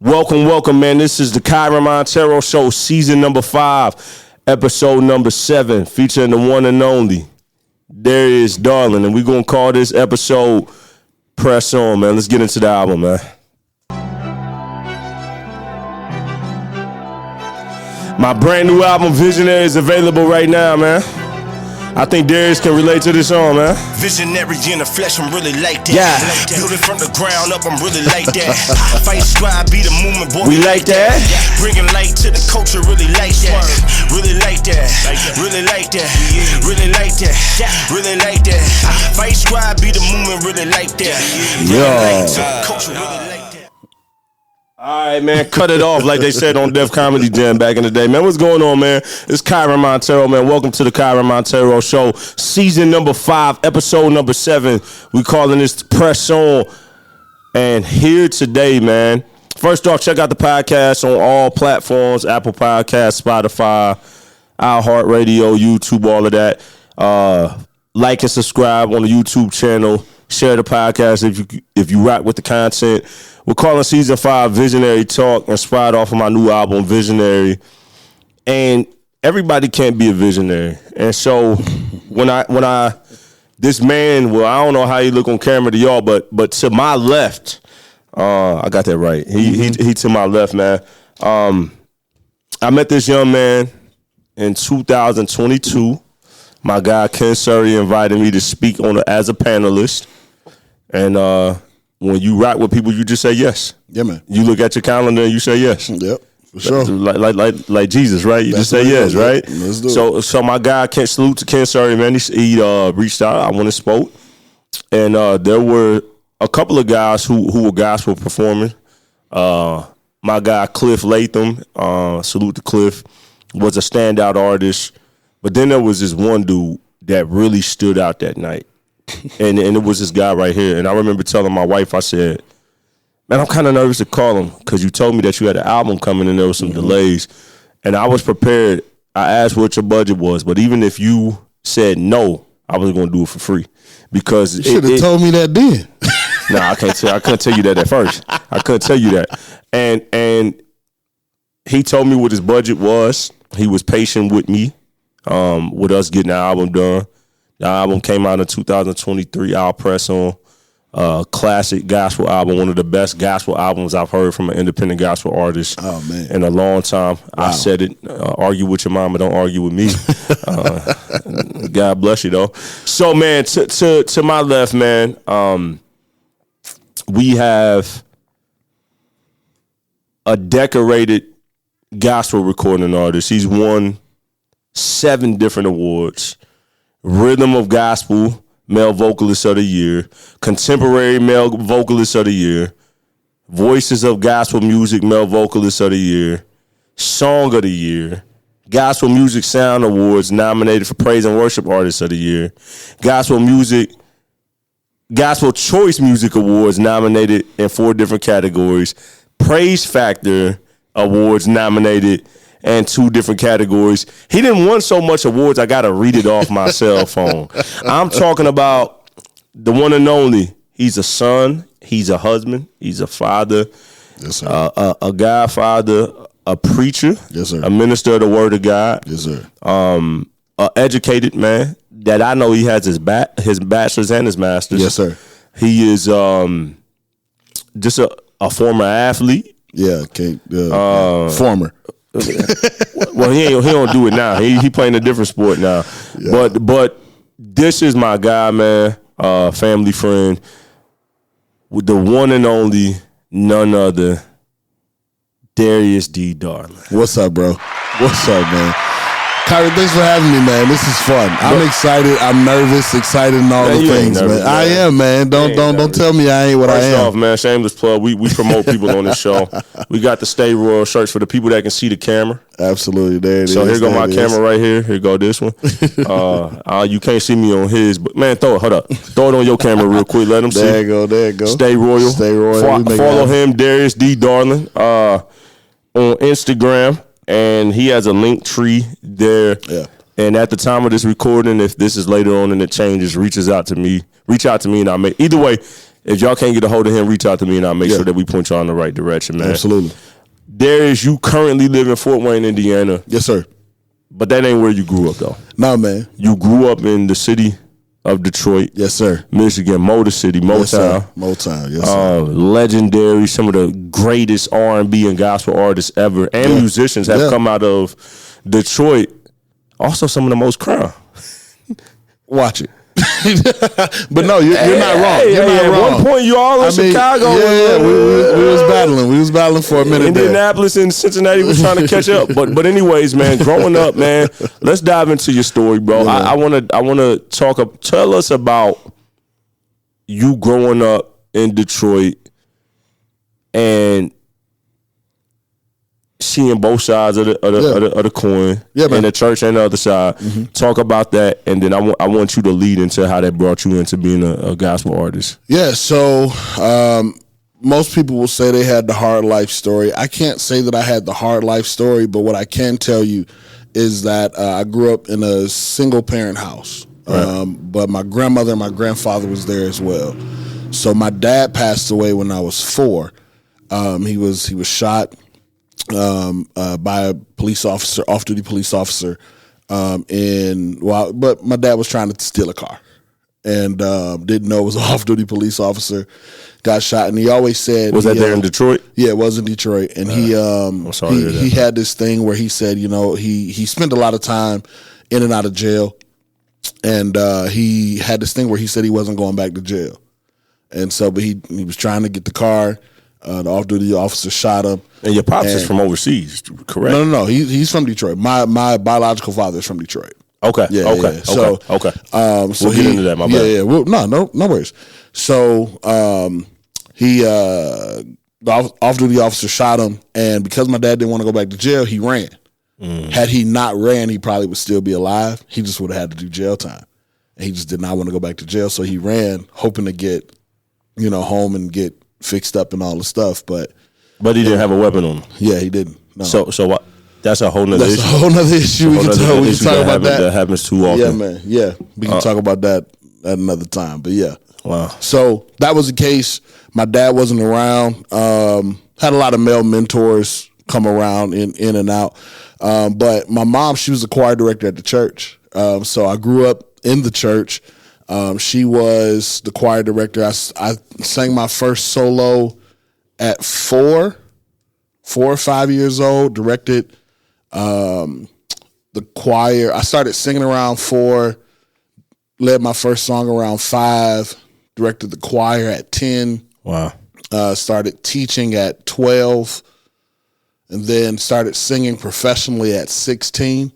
Welcome, man. This is the Kyren Monteiro Show, season number 5, episode number 7, featuring the one and only Darius D. And we're going to call this episode Press On, man. Let's get into the album, man. My brand new album, Visionary, is available right now, man. I think Darius can relate to this song, man. Visionary in the flesh, I'm really like that. Yeah. Build it from the ground up, I'm really like that. Fight squad, be the movement, boy. We like that. Bringing light to the culture, really like that. Really like that. Really like that. Really like that. Really like that. Fight squad, be the movement, really like that. Light to the culture, really like that. All right, man, cut it off like they said on Def Comedy Jam back in the day. Man, what's going on, man? It's Kyren Monteiro, man. Welcome to the Kyren Monteiro Show, season number 5, episode number 7. We calling this Press On. And here today, man, first off, check out the podcast on all platforms, Apple Podcasts, Spotify, iHeartRadio, YouTube, all of that. Like and subscribe on the YouTube channel. Share the podcast if you rock with the content. We're calling season 5 Visionary Talk, inspired off of my new album, Visionary. And everybody can't be a visionary. And so when I this man, well, I don't know how he look on camera to y'all, but to my left, I got that right. He to my left, man. I met this young man in 2022. My guy Ken Surrey invited me to speak as a panelist. And when you rock with people, you just say yes. Yeah, man. You look at your calendar and you say yes. Yep, for sure. Like Jesus, right? You That's just say yes, right? Let's do it. So my guy, salute to Ken Surrey, man. He reached out. I went and spoke. And there were a couple of guys who were gospel performing. My guy, Cliff Latham, salute to Cliff, was a standout artist. But then there was this one dude that really stood out that night. And it was this guy right here. And I remember telling my wife, I said, man, I'm kind of nervous to call him because you told me that you had an album coming and there was some delays. And I was prepared. I asked what your budget was. But even if you said no, I was going to do it for free. Because you should have told me that then. No, I can't tell. I couldn't tell you that at first. I couldn't tell you that. And he told me what his budget was. He was patient with me, with us getting the album done. The album came out in 2023. I'll Press On. Classic gospel album, one of the best gospel albums I've heard from an independent gospel artist in a long time. Wow. I said it, argue with your mama, don't argue with me. God bless you, though. So, man, to my left, man, we have a decorated gospel recording artist. He's won 7 different awards. Rhythm of Gospel, Male Vocalist of the Year. Contemporary Male Vocalist of the Year. Voices of Gospel Music, Male Vocalist of the Year. Song of the Year. Gospel Music Sound Awards, nominated for Praise and Worship Artist of the Year. Gospel Choice Music Awards, nominated in 4 different categories. Praise Factor Awards, nominated in 2 different categories. He didn't win so much awards, I got to read it off my cell phone. I'm talking about the one and only. He's a son. He's a husband. He's a father. Yes, sir. A godfather, a preacher. Yes, sir. A minister of the word of God. Yes, sir. An educated man that I know he has his bachelor's and his master's. Yes, sir. He is just a former athlete. Yeah, former. Well, he don't do it now. He playing a different sport now. Yeah. But this is my guy, man. Family friend, with the one and only, none other, Darius D, darling. What's up, bro? What's up, man? Kyren, thanks for having me, man. This is fun. I'm excited. I'm nervous, excited, and all the things, nervous, man. I am, man. Don't tell me I ain't what I am. First off, man, shameless plug. We promote people on this show. We got the Stay Royal shirts for the people that can see the camera. Absolutely, there it is. So here go my camera right here. Here go this one. You can't see me on his, but man, throw it. Hold up. Throw it on your camera real quick. Let them see. There you go. Stay Royal. Stay Royal. Follow him, Darius D, darling, on Instagram. And he has a link tree there. Yeah. And at the time of this recording, if this is later on and it changes, reach out to me and I'll make. Either way, If y'all can't get a hold of him, reach out to me, and I'll make sure that we point y'all in the right direction, man. Absolutely. Darius, you currently live in Fort Wayne, Indiana. Yes, sir. But that ain't where you grew up, though. No, man. You grew up in the city of Detroit. Yes, sir. Michigan, Motor City, Motown. Yes, sir. Motown, yes, sir. Legendary, some of the greatest R&B and gospel artists ever, and musicians have come out of Detroit. Also, some of the most crime. Watch it. But no, you're not wrong. You're not wrong. At one point, you all in Chicago. Yeah, we was battling. We was battling for a minute. Indianapolis and Cincinnati was trying to catch up. But anyways, man, growing up, man, let's dive into your story, bro. Yeah. I wanna tell us about you growing up in Detroit and seeing both sides of the coin, and the church and the other side. Mm-hmm. Talk about that, and then I want you to lead into how that brought you into being a gospel artist. Yeah, so most people will say they had the hard life story. I can't say that I had the hard life story, but what I can tell you is that I grew up in a single parent house, but my grandmother and my grandfather was there as well. So my dad passed away when I was 4. He was shot by a police officer, off-duty police officer, but my dad was trying to steal a car and didn't know it was an off-duty police officer, got shot, and he always said... Was that there in Detroit? Yeah, it was in Detroit, and he had this thing where he said, he spent a lot of time in and out of jail, and he had this thing where he said he wasn't going back to jail, and so, but he was trying to get the car. The off-duty officer shot him. And your pops is from overseas, correct? No. He's from Detroit. My biological father is from Detroit. Okay. Yeah. So, we'll get into that. My bad. Yeah. Well, no worries. So, the off-duty officer shot him, and because my dad didn't want to go back to jail, he ran. Had he not ran, he probably would still be alive. He just would have had to do jail time, and he just did not want to go back to jail. So he ran, hoping to get, home and get fixed up and all the stuff, but he didn't have a weapon on him. Yeah, he didn't. No. So what? That's a whole nother issue. That's a whole nother issue. We can talk about that. That happens too often. Yeah, man. Yeah, we can talk about that at another time. But yeah, wow. So that was the case. My dad wasn't around. Had a lot of male mentors come around in and out. But my mom, she was the choir director at the church. So I grew up in the church. She was the choir director. I sang my first solo at 4 or 5 years old, directed the choir. I started singing around 4, led my first song around 5, directed the choir at 10. Wow. Started teaching at 12, and then started singing professionally at 16.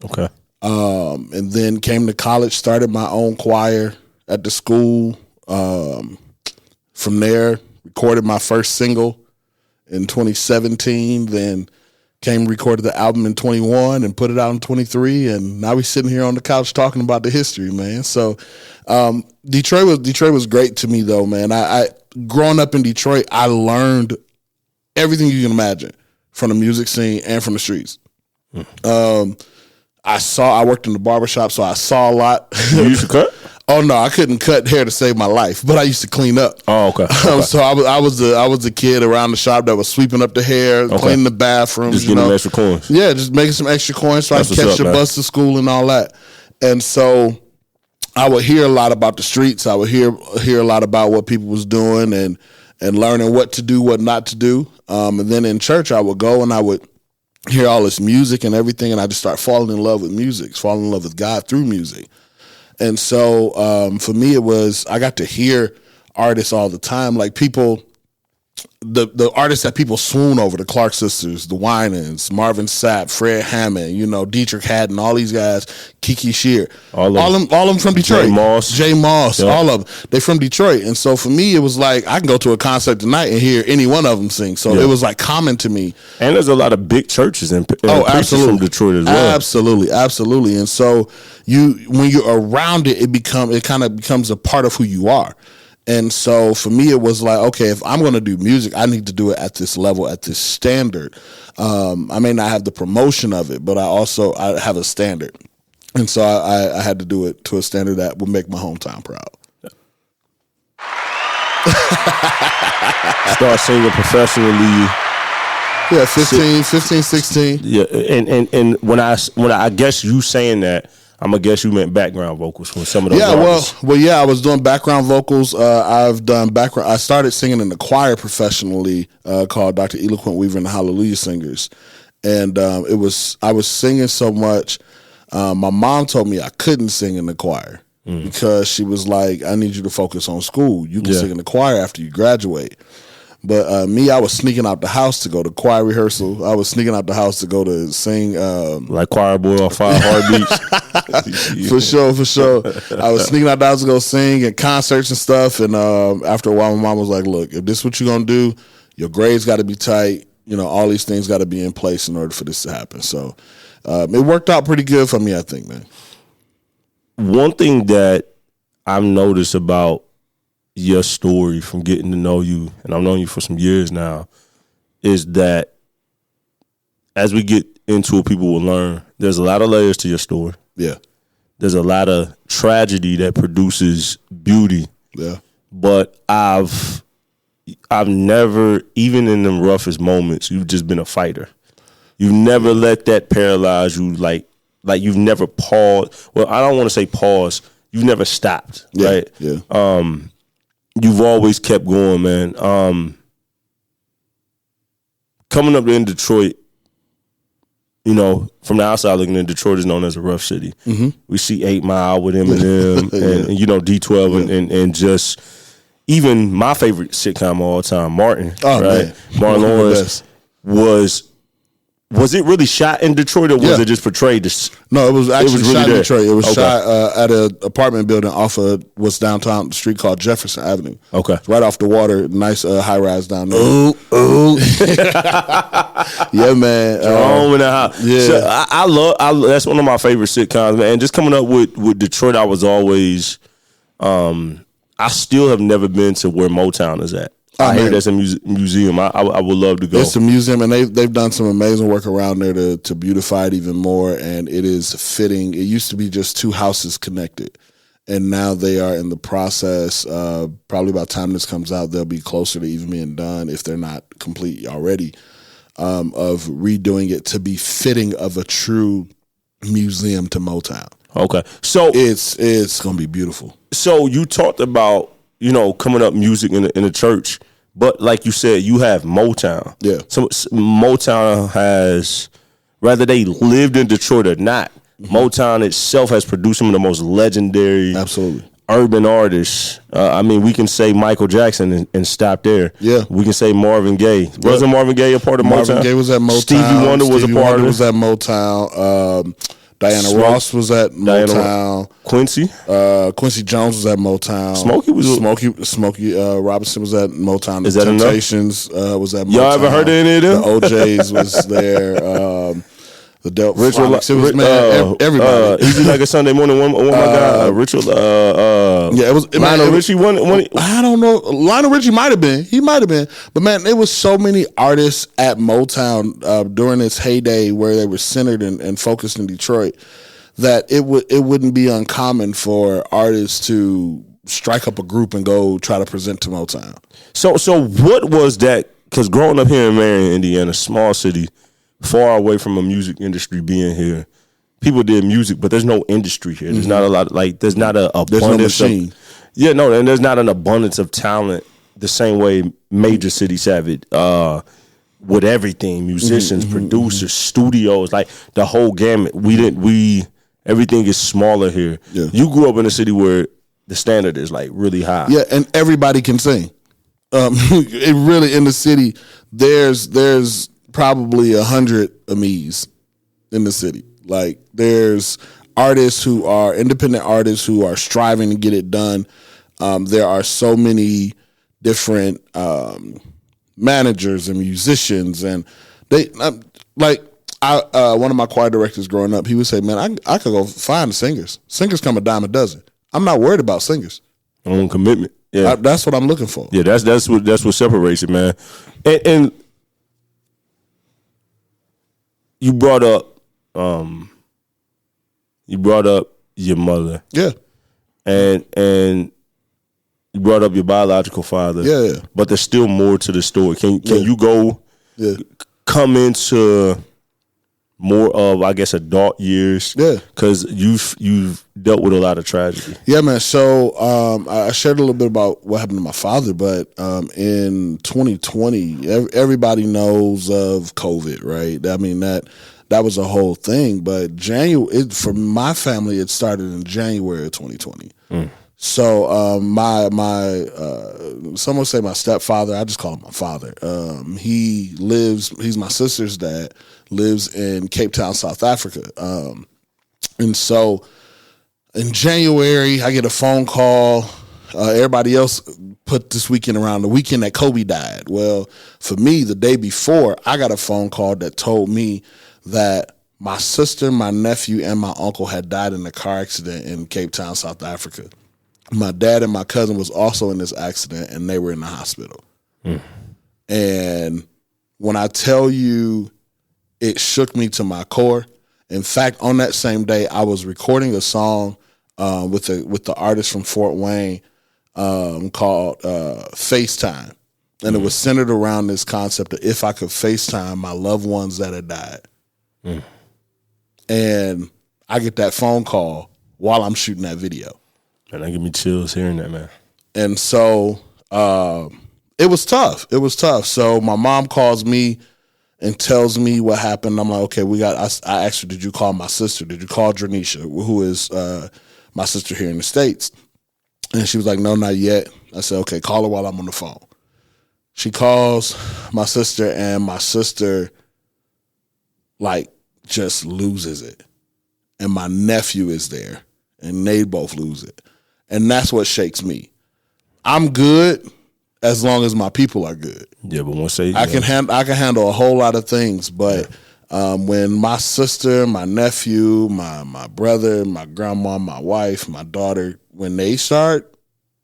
Okay. And then came to college, started my own choir at the school. From there, recorded my first single in 2017, then recorded the album in 21 and put it out in 23. And now we're sitting here on the couch talking about the history, man. So, Detroit was great to me though, man. I growing up in Detroit, I learned everything you can imagine from the music scene and from the streets. I worked in the barbershop, so I saw a lot. You used to cut? Oh no, I couldn't cut hair to save my life, but I used to clean up. Oh, okay. So I was the kid around the shop that was sweeping up the hair, cleaning the bathrooms, just getting extra coins. Yeah, just making some extra coins so I could catch the bus to school and all that. And so I would hear a lot about the streets. I would hear a lot about what people was doing and learning what to do, what not to do. And then in church, I would go and I would hear all this music and everything, and I just start falling in love with music, falling in love with God through music. And so for me, it was, I got to hear artists all the time, like people, the artists that people swoon over, the Clark Sisters, the Winans, Marvin Sapp, Fred Hammond, Dietrich Haddon, all these guys, Kiki Shear, all of them from Detroit. Jay Moss, yep. All of them. They from Detroit. And so for me, it was like, I can go to a concert tonight and hear any one of them sing. So it was like common to me. And there's a lot of big churches and absolutely. from Detroit as well. Absolutely. And so when you're around it, it kind of becomes a part of who you are. And so for me, it was like, okay, if I'm going to do music, I need to do it at this level, at this standard. I may not have the promotion of it, but I have a standard. And so I had to do it to a standard that would make my hometown proud. Start singing professionally. Yeah, 15, 16. Yeah, and when I guess you saying that, I'm gonna guess you meant background vocals for some of those. Yeah, artists. well, I was doing background vocals. I've done background. I started singing in the choir professionally, called Dr. Eloquent Weaver and the Hallelujah Singers, and I was singing so much. My mom told me I couldn't sing in the choir because she was like, "I need you to focus on school. You can sing in the choir after you graduate." But I was sneaking out the house to go to choir rehearsal. I was sneaking out the house to go to sing. Like Choir Boy or 5 Heartbeats. For sure. I was sneaking out the house to go sing at concerts and stuff. And after a while, my mom was like, look, if this is what you're going to do, your grades got to be tight. You know, all these things got to be in place in order for this to happen. So it worked out pretty good for me, I think, man. One thing that I've noticed about your story from getting to know you, and I've known you for some years now, is that as we get into it, people will learn there's a lot of layers to your story. Yeah. There's a lot of tragedy that produces beauty. Yeah. But I've never, even in the roughest moments, you've just been a fighter. You've never let that paralyze you, like you've never paused. Well, I don't want to say pause. You've never stopped, right? Yeah. You've always kept going, man. Coming up in Detroit, you know, from the outside looking in, Detroit is known as a rough city. Mm-hmm. We see 8 Mile with Eminem and you know, D12 and just even my favorite sitcom of all time, Martin. Oh, right? Man. Martin Lawrence was it really shot in Detroit or was it just portrayed? No, it was actually really shot in there. Detroit. It was shot at an apartment building off of what's downtown, the street called Jefferson Avenue. Okay. It's right off the water, nice high-rise down there. Ooh. Yeah, man. Home in the house. Yeah. So I love that's one of my favorite sitcoms, man. And just coming up with Detroit, I was always I still have never been to where Motown is at. I hear that's a museum. I would love to go. It's a museum, and they've done some amazing work around there to beautify it even more. And it is fitting. It used to be just 2 houses connected, and now they are in the process. Probably by the time this comes out, they'll be closer to even being done if they're not complete already. Of redoing it to be fitting of a true museum to Motown. Okay, so it's gonna be beautiful. So you talked about, you know, coming up music in the church, but like you said, you have Motown. Yeah. So Motown has, whether they lived in Detroit or not, Motown itself has produced some of the most legendary, absolutely, urban artists. I mean, we can say Michael Jackson and stop there. Yeah. We can say Marvin Gaye. Wasn't Marvin Gaye a part of Motown? Marvin Gaye was at Motown. Stevie Wonder was a part of it. Was at Motown. Diana Ross was at Motown. Quincy Jones was at Motown. Smokey Robinson was at Motown. Is that Temptations was at Motown. Y'all ever heard of any of them? The OJs was there. The Delphonics. It was everybody. Easy Like a Sunday Morning. One my guy, Richard. Yeah, it was Lionel Richie. One. I don't know. Lionel Richie might have been. He might have been. But man, there was so many artists at Motown during its heyday where they were centered and focused in Detroit that it wouldn't be uncommon for artists to strike up a group and go try to present to Motown. So what was that? Because growing up here in Marion, Indiana, small city, far away from a music industry being here, people did music, but there's no industry here. There's not a lot. There's not an abundance. There's no machine. And there's not an abundance of talent the same way major cities have it. With everything, musicians, producers, studios, like the whole gamut. Everything is smaller here. Yeah. You grew up in a city where the standard is like really high. Yeah, and everybody can sing. It really, in the city, there's probably 100 Amis in the city. Like, there's artists who are independent artists who are striving to get it done. There are so many different managers and musicians, and they one of my choir directors growing up, he would say, "Man, I could go find the singers. Singers come a dime a dozen. I'm not worried about singers. On commitment. Yeah, that's what I'm looking for. Yeah, that's what separates it, man. And you brought up your mother. Yeah. And You brought up your biological father. Yeah. But there's still more to the story. Can you go come into more of, I guess, adult years? Yeah. Because you've dealt with a lot of tragedy. Yeah, man. So I shared a little bit about what happened to my father, but in 2020, everybody knows of COVID, right? I mean, that was a whole thing. But for my family, it started in January of 2020. So some would say my stepfather, I just call him my father. He's my sister's dad, lives in Cape Town, South Africa. And so in January, I get a phone call. Everybody else put this weekend around the weekend that Kobe died. Well, for me, the day before, I got a phone call that told me that my sister, my nephew, and my uncle had died in a car accident in Cape Town, South Africa. My dad and my cousin was also in this accident, and they were in the hospital. And when I tell you, it shook me to my core. In fact, on that same day, I was recording a song with the artist from Fort Wayne called FaceTime. And it was centered around this concept of if I could FaceTime my loved ones that had died. And I get that phone call while I'm shooting that video. And that give me chills hearing that, man. And so it was tough. It was tough. So my mom calls me and tells me what happened. I'm like, okay, I asked her, did you call my sister? Did you call Dranisha, who is my sister here in the States? And she was like, no, not yet. I said, okay, call her while I'm on the phone. She calls my sister, and my sister, like, just loses it. And my nephew is there, and they both lose it. And that's what shakes me. I'm good as long as my people are good. Yeah, but once I can handle a whole lot of things, but when my sister, my nephew, my brother, my grandma, my wife, my daughter, when they start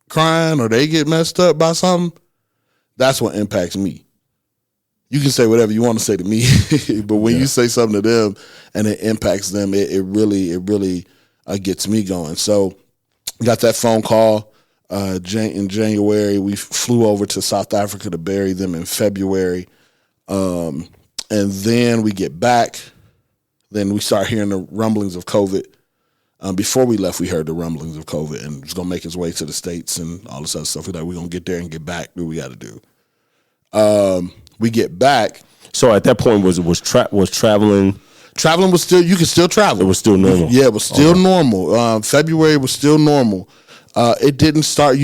crying or they get messed up by something, that's what impacts me. You can say whatever you want to say to me, but when you say something to them and it impacts them, it really gets me going. So got that phone call in January. We flew over to South Africa to bury them in February. And then we get back. Then we start hearing the rumblings of COVID. Before we left, we heard the rumblings of COVID, and it was going to make its way to the States and all this other stuff. We're like, we're going to get there and get back. Do what we got to do. We get back. So at that point, was traveling? Traveling was still, you could still travel. It was still normal. Yeah, it was still normal. February was still normal. You didn't start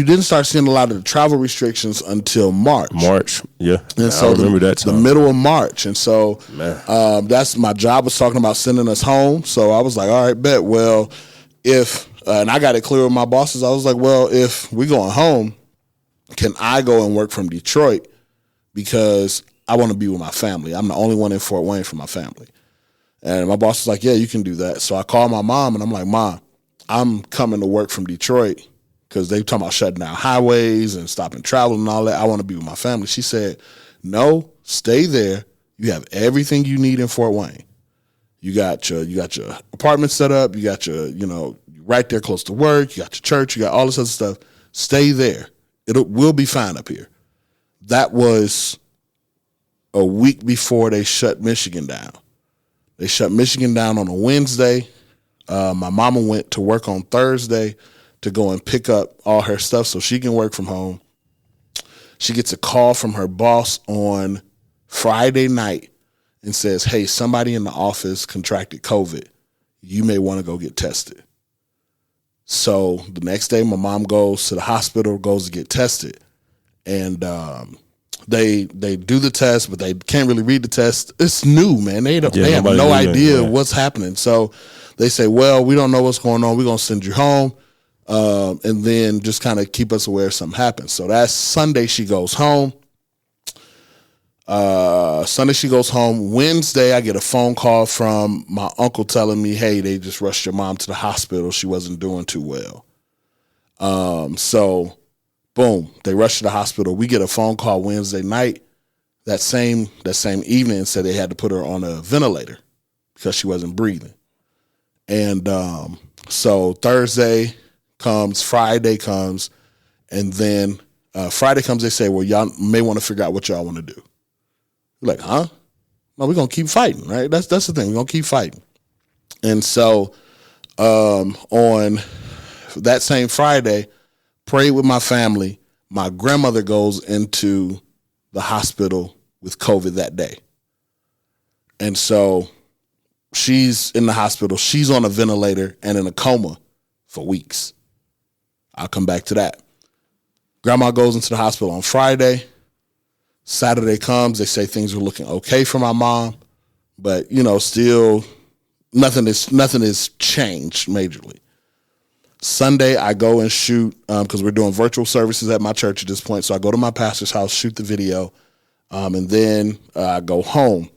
seeing a lot of the travel restrictions until March. Yeah. And so I remember that time. The middle of March. And so that's my job was talking about sending us home. So I was like, all right, bet. Well, and I got it clear with my bosses. I was like, well, if we're going home, can I go and work from Detroit? Because I want to be with my family. I'm the only one in Fort Wayne for my family. And my boss was like, yeah, you can do that. So I called my mom, and I'm like, Mom, I'm coming to work from Detroit because they talking about shutting down highways and stopping travel and all that. I want to be with my family. She said, no, stay there. You have everything you need in Fort Wayne. You got your apartment set up. You got your, right there close to work. You got your church. You got all this other stuff. Stay there. We'll be fine up here. That was a week before they shut Michigan down. They shut Michigan down on a Wednesday. My mama went to work on Thursday to go and pick up all her stuff so she can work from home. She gets a call from her boss on Friday night and says, hey, somebody in the office contracted COVID. You may want to go get tested. So the next day, my mom goes to the hospital, goes to get tested. And they do the test, but they can't really read the test. It's new, man. They have no idea what's happening. So they say, well, we don't know what's going on. We're going to send you home and then just kind of keep us aware if something happens. So that's Sunday she goes home. Wednesday, I get a phone call from my uncle telling me, hey, they just rushed your mom to the hospital. She wasn't doing too well. So boom, they rushed to the hospital. We get a phone call Wednesday night that same evening and said they had to put her on a ventilator because she wasn't breathing. And so Thursday comes, Friday comes, And then Friday comes, they say, well, y'all may want to figure out what y'all want to do. We're like, huh? No, we're going to keep fighting, right? That's the thing. We're going to keep fighting. And so on that same Friday, prayed with my family. My grandmother goes into the hospital with COVID that day. And so she's in the hospital. She's on a ventilator and in a coma for weeks. I'll come back to that. Grandma goes into the hospital on Friday. Saturday comes. They say things are looking okay for my mom, but still nothing is changed majorly. Sunday, I go and shoot because we're doing virtual services at my church at this point. So I go to my pastor's house, shoot the video, and then I go home.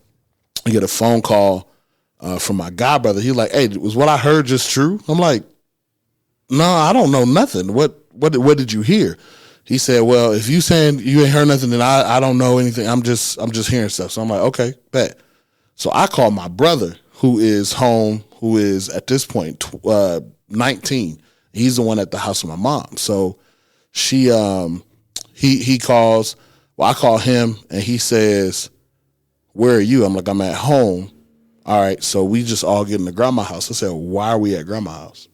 I get a phone call from my godbrother. He's like, "Hey, was what I heard just true?" I'm like, "No, I don't know nothing. What did you hear?" He said, "Well, if you saying you ain't heard nothing, then I don't know anything. I'm just hearing stuff." So I'm like, "Okay, bet." So I call my brother, who is home, who is at this point 19. He's the one at the house with my mom. So he calls. Well, I call him and he says, "Where are you?" I'm like, "I'm at home." All right, so we just all get in the grandma's house. I said, "Why are we at grandma's house?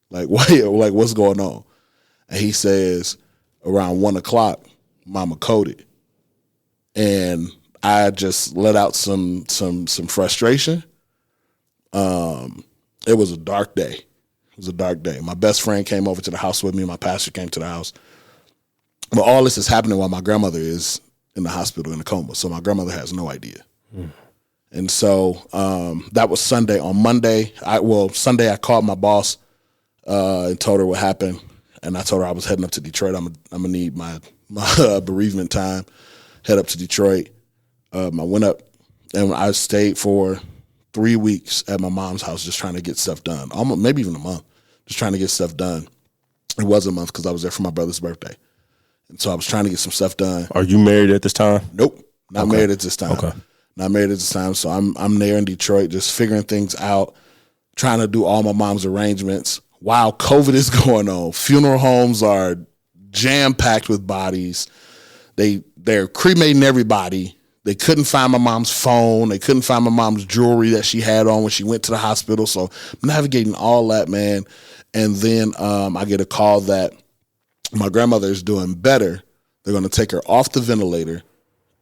Like, why? Like, what's going on?" And he says, around 1:00, Mama coded, and I just let out some frustration. It was a dark day. My best friend came over to the house with me. My pastor came to the house. But all this is happening while my grandmother is in the hospital in a coma. So my grandmother has no idea. And so that was Sunday. On Monday, Sunday I called my boss and told her what happened. And I told her I was heading up to Detroit. I'm gonna need my bereavement time. Head up to Detroit. I went up and I stayed for 3 weeks at my mom's house just trying to get stuff done. Almost, maybe even a month, just trying to get stuff done. It was a month because I was there for my brother's birthday. And so I was trying to get some stuff done. Are you married at this time? Nope. Not married at this time. Okay. Not married at this time. So I'm there in Detroit just figuring things out, trying to do all my mom's arrangements while COVID is going on. Funeral homes are jam-packed with bodies. They're cremating everybody. They couldn't find my mom's phone. They couldn't find my mom's jewelry that she had on when she went to the hospital. So I'm navigating all that, man. And then I get a call that my grandmother is doing better. They're going to take her off the ventilator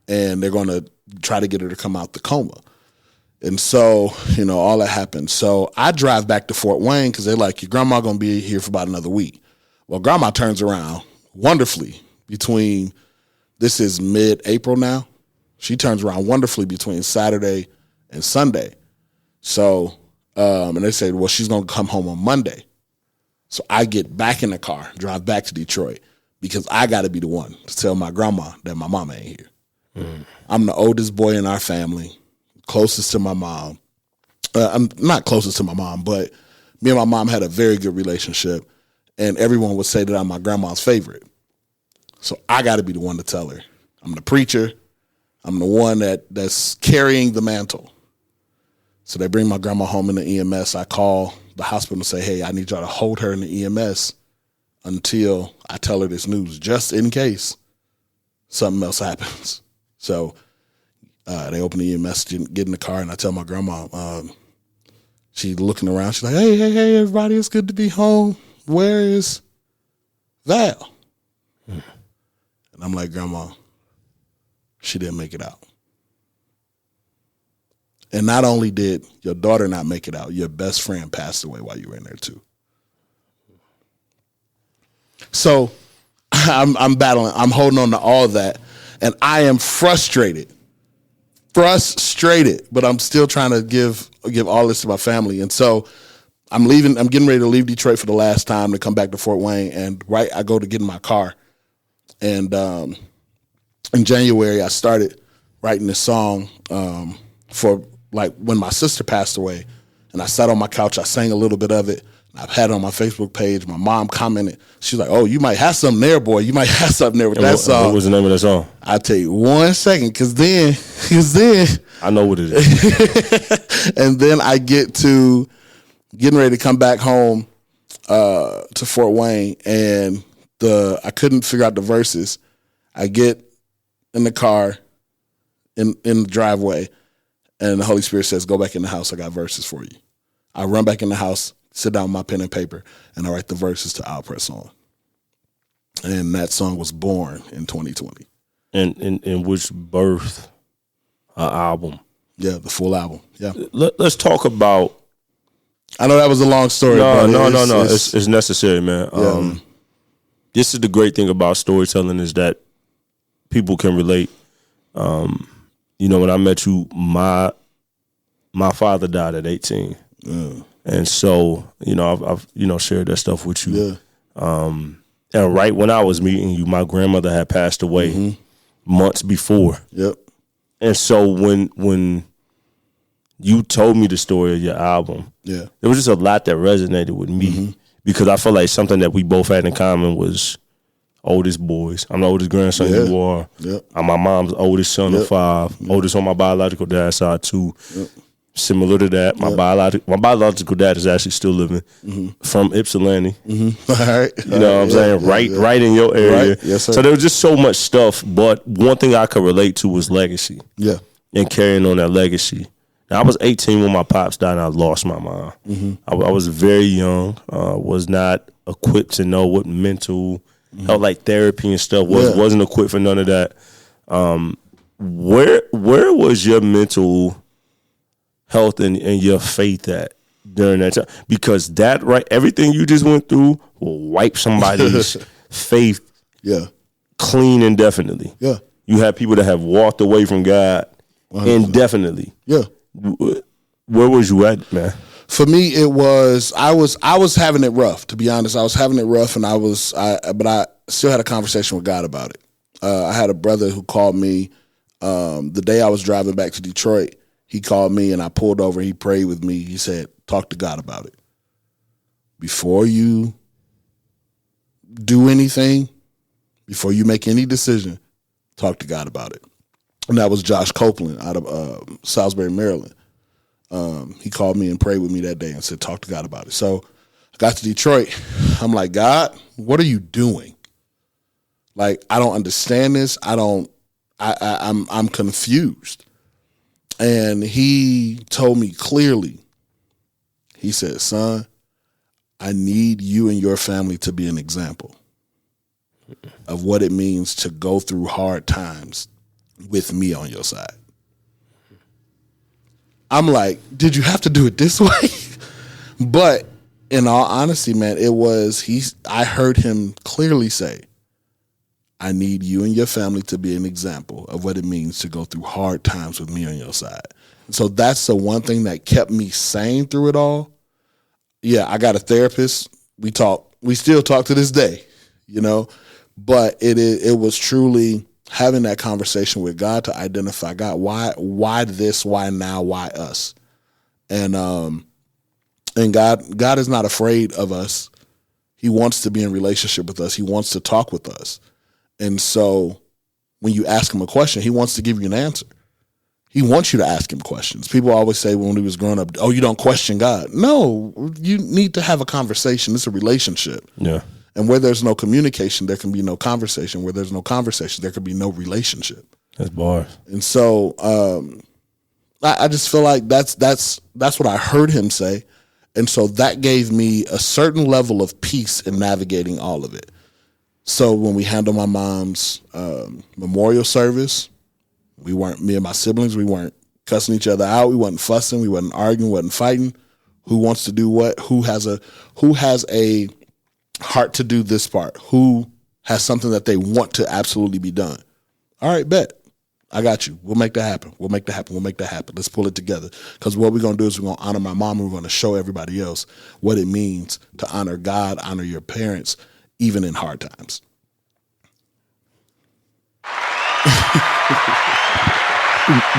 and they're going to try to get her to come out the coma. And so, all that happened. So I drive back to Fort Wayne because they're like, your grandma going to be here for about another week. Well, grandma turns around wonderfully between, this is mid-April now. She turns around wonderfully between Saturday and Sunday. So, and they said, well, she's going to come home on Monday. So I get back in the car, drive back to Detroit because I got to be the one to tell my grandma that my mama ain't here. I'm the oldest boy in our family, closest to my mom. I'm not closest to my mom, but me and my mom had a very good relationship, and everyone would say that I'm my grandma's favorite. So I got to be the one to tell her. I'm the preacher. I'm the one that's carrying the mantle. So they bring my grandma home in the EMS. I call the hospital and say, hey, I need y'all to hold her in the EMS until I tell her this news, just in case something else happens. So they open the EMS, get in the car, and I tell my grandma, she's looking around. She's like, hey, everybody, it's good to be home. Where is Val? And I'm like, Grandma, she didn't make it out. And not only did your daughter not make it out, your best friend passed away while you were in there too. So I'm battling. I'm holding on to all that. And I am frustrated, but I'm still trying to give all this to my family. And so I'm getting ready to leave Detroit for the last time to come back to Fort Wayne. And I go to get in my car. And in January, I started writing this song for like when my sister passed away. And I sat on my couch, I sang a little bit of it. I've had it on my Facebook page. My mom commented. She's like, oh, you might have something there, boy. You might have something there with that song. What was the name of that song? I'll tell you 1 second, because then I know what it is. And then I get to getting ready to come back home to Fort Wayne, and I couldn't figure out the verses. I get in the car, in the driveway, and the Holy Spirit says, go back in the house. I got verses for you. I run back in the house, sit down with my pen and paper, and I write the verses to I'll Press On. And that song was born in 2020. And in which birthed an album. Yeah, the full album. Yeah. Let's talk about. I know that was a long story. No. It's necessary, man. Yeah. This is the great thing about storytelling is that people can relate. When I met you, my father died at 18. And so, I've shared that stuff with you. Yeah. And right when I was meeting you, my grandmother had passed away months before. Yep. And so when you told me the story of your album, there was just a lot that resonated with me because I feel like something that we both had in common was oldest boys. I'm the oldest grandson you are. Yep. I'm my mom's oldest son of 5, oldest on my biological dad's side too. Yep. Similar to that, my biological dad is actually still living from Ypsilanti. All right. You know what I'm saying? Right in your area. Right. Yes, sir. So there was just so much stuff, but one thing I could relate to was legacy. Yeah. And carrying on that legacy. Now, I was 18 when my pops died and I lost my mom. I was very young, was not equipped to know what mental health, like therapy and stuff, wasn't equipped for none of that. Where was your mental health and your faith at during that time? Because that, right, everything you just went through will wipe somebody's faith clean indefinitely. Yeah. You have people that have walked away from God 100%. Indefinitely. Yeah. Where was you at, man? For me, it was I was having it rough, to be honest. I was having it rough, and but I still had a conversation with God about it. I had a brother who called me the day I was driving back to Detroit. He called me, and I pulled over. He prayed with me. He said, talk to God about it. Before you do anything, before you make any decision, talk to God about it. And that was Josh Copeland out of Salisbury, Maryland. He called me and prayed with me that day and said, talk to God about it. So I got to Detroit. I'm like, God, what are you doing? Like, I don't understand this. I'm confused. And he told me clearly, he said, son, I need you and your family to be an example of what it means to go through hard times with me on your side. I'm like, did you have to do it this way? But in all honesty, man, I heard him clearly say, I need you and your family to be an example of what it means to go through hard times with me on your side. So that's the one thing that kept me sane through it all. Yeah, I got a therapist. We talk. We still talk to this day, but it was truly having that conversation with God to identify, God, why this, why now, why us? And God is not afraid of us. He wants to be in relationship with us. He wants to talk with us. And so when you ask him a question, he wants to give you an answer. He wants you to ask him questions. People always say when we was growing up, oh, you don't question God. No, you need to have a conversation. It's a relationship. Yeah. And where there's no communication, there can be no conversation. Where there's no conversation, there can be no relationship. That's bars. And so I just feel like that's what I heard him say. And so that gave me a certain level of peace in navigating all of it. So when we handled my mom's memorial service, me and my siblings, we weren't cussing each other out. We wasn't fussing. We wasn't arguing. We wasn't fighting. Who wants to do what? Who has a heart to do this part? Who has something that they want to absolutely be done? All right, bet. I got you. We'll make that happen. We'll make that happen. We'll make that happen. Let's pull it together. Because what we're going to do is we're going to honor my mom and we're going to show everybody else what it means to honor God, honor your parents, even in hard times.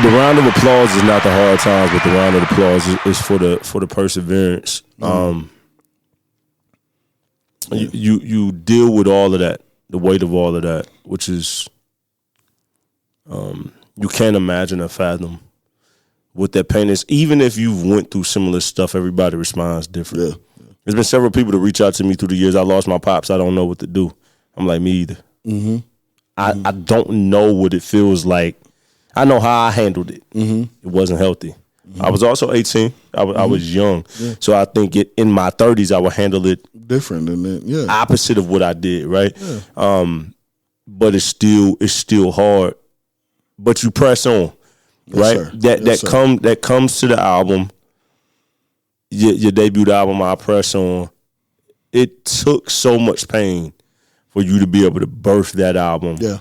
The round of applause is not the hard times, but the round of applause is for the perseverance. You deal with all of that, the weight of all of that, which is you can't imagine or fathom what that pain is. Even if you've went through similar stuff, everybody responds different. Yeah. There's been several people that reach out to me through the years. I lost my pops. I don't know what to do. I'm like, me either. Mm-hmm. I don't know what it feels like. I know how I handled it. Mm-hmm. It wasn't healthy. Mm-hmm. I was also 18. I was young. Yeah. So I think in my 30s, I would handle it different than that. Yeah. Opposite of what I did, right? Yeah. But it's still hard. But you press on, right? Sir. That comes to the album, your debut album, I press on. It took so much pain for you to be able to birth that album. Yeah.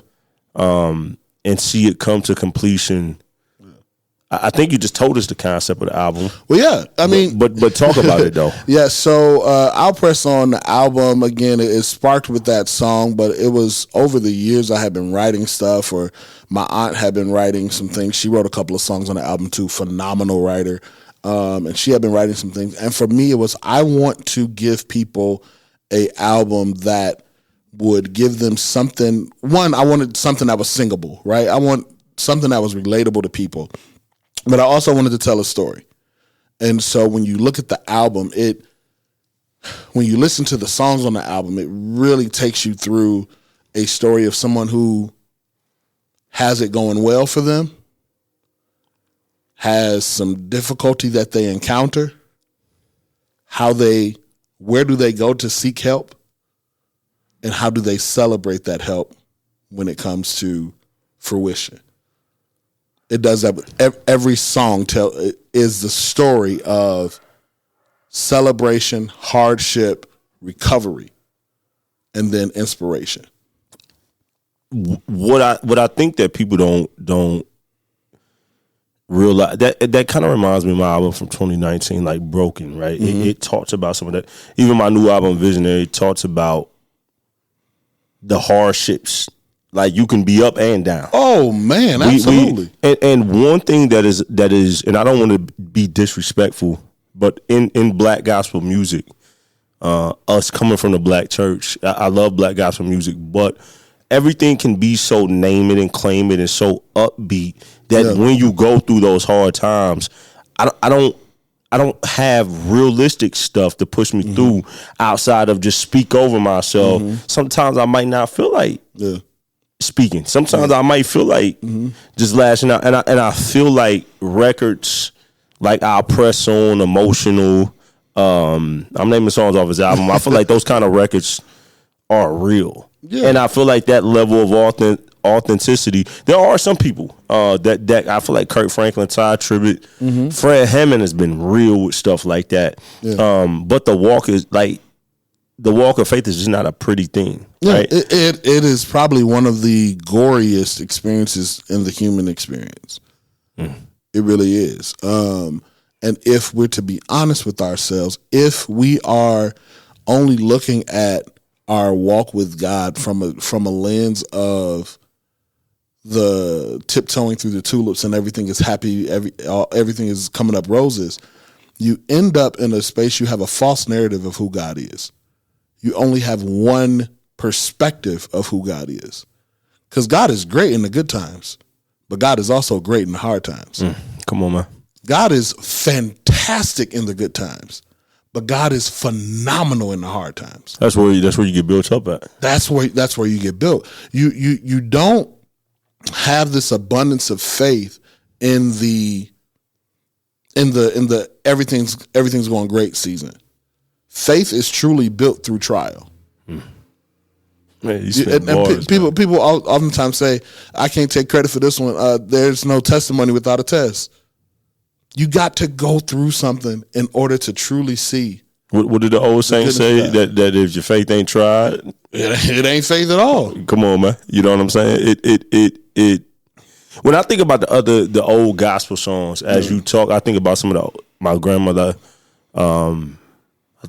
And see it come to completion. I think you just told us the concept of the album. Well, yeah. I mean, but talk about it though. Yeah. So I'll press on the album again. It sparked with that song, but it was over the years I had been writing stuff, or my aunt had been writing some things. She wrote a couple of songs on the album too. Phenomenal writer, and she had been writing some things. And for me, it was I want to give people a album that would give them something. One, I wanted something that was singable, right? I want something that was relatable to people. But I also wanted to tell a story. And so when you look at the album, when you listen to the songs on the album, it really takes you through a story of someone who has it going well for them, has some difficulty that they encounter, where do they go to seek help, and how do they celebrate that help when it comes to fruition. It does that. Every song is the story of celebration, hardship, recovery, and then inspiration. What I think that people don't realize, that kind of reminds me of my album from 2019, like Broken, right? Mm-hmm. It talks about some of that. Even my new album Visionary talks about the hardships. Like you can be up and down. Oh man, absolutely. And one thing that is, and I don't want to be disrespectful, but in black gospel music, us coming from the black church, I love black gospel music, but everything can be so name it and claim it and so upbeat that when you go through those hard times, I don't have realistic stuff to push me through outside of just speak over myself. Mm-hmm. Sometimes I might not feel like speaking. Sometimes I might feel like just lashing out, and I feel like records like I'll Press On, Emotional. I'm naming songs off his album. I feel like those kind of records are real, and I feel like that level of authenticity. There are some people that I feel like Kirk Franklin, Ty Tribbett, Fred Hammond has been real with stuff like that. Yeah. But the walk of faith is just not a pretty thing. Yeah, right? It is probably one of the goriest experiences in the human experience. It really is. And if we're to be honest with ourselves, if we are only looking at our walk with God from a lens of the tiptoeing through the tulips and everything is happy, everything is coming up roses, you end up in a space you have a false narrative of who God is. You only have one perspective of who God is. Because God is great in the good times, but God is also great in the hard times. Come on, man. God is fantastic in the good times, but God is phenomenal in the hard times. That's where you get built up at. That's where you get built. You don't have this abundance of faith in the everything's going great season. Faith is truly built through trial. Man, people oftentimes say, I can't take credit for this one. There's no testimony without a test. You got to go through something in order to truly see. What did the old saints say? That if your faith ain't tried, it ain't faith at all. Come on, man. You know what I'm saying? It. When I think about the old gospel songs, as you talk, I think about some of my grandmother.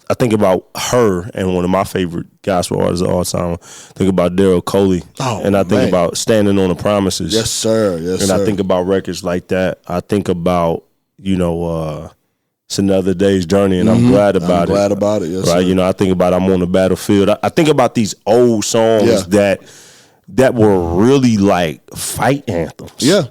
I think about her and one of my favorite gospel artists of all time. I think about Daryl Coley, and I think about Standing on the Promises. Yes, sir. Yes, and I think about records like that. I think about It's Another Day's Journey, and I'm glad about it. I'm glad about it. Yes, right. Sir. I think about I'm on the Battlefield. I think about these old songs that were really like fight anthems. Yeah.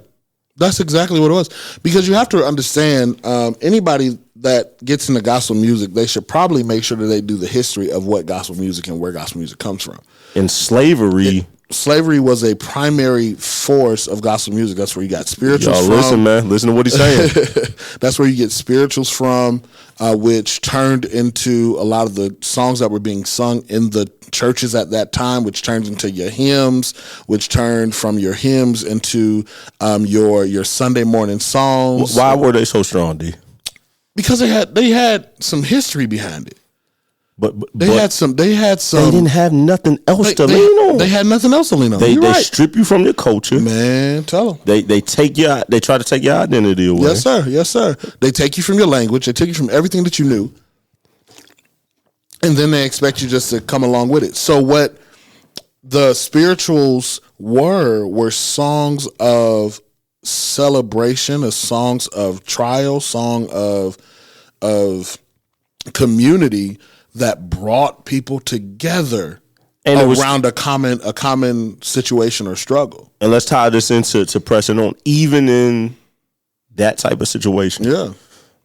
That's exactly what it was. Because you have to understand, anybody that gets into gospel music, they should probably make sure that they do the history of what gospel music and where gospel music comes from. In slavery, slavery was a primary force of gospel music. That's where you got spirituals y'all from. listen, man. Listen to what he's saying. That's where you get spirituals from, which turned into a lot of the songs that were being sung in the churches at that time, which turns into your hymns, which turned from your hymns into your Sunday morning songs. Why were they so strong, D? Because they had some history behind it. But they had some. They didn't have nothing else to lean on. They had nothing else to lean on. They strip you from your culture, man. Tell them they take your. They try to take your identity away. Yes, sir. Yes, sir. They take you from your language. They take you from everything that you knew, and then they expect you just to come along with it. So what the spirituals were songs of celebration, a songs of trial, song of community that brought people together and around a common situation or struggle. And let's tie this into pressing on, even in that type of situation. Yeah.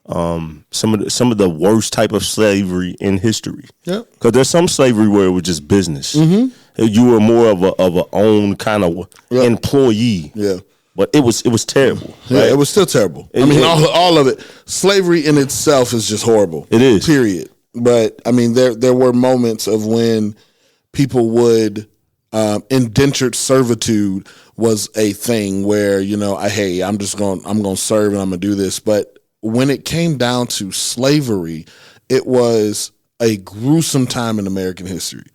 Some of the worst type of slavery in history. Yeah. Because there's some slavery where it was just business. Mm-hmm. You were more of a own kind of employee. Yeah. But it was terrible. Yeah, right? it was still terrible. I mean, all of it. Slavery in itself is just horrible. It is. Period. But I mean, there were moments of when people would indentured servitude was a thing where, you know, I'm gonna serve and I'm gonna do this. But when it came down to slavery, it was a gruesome time in American history.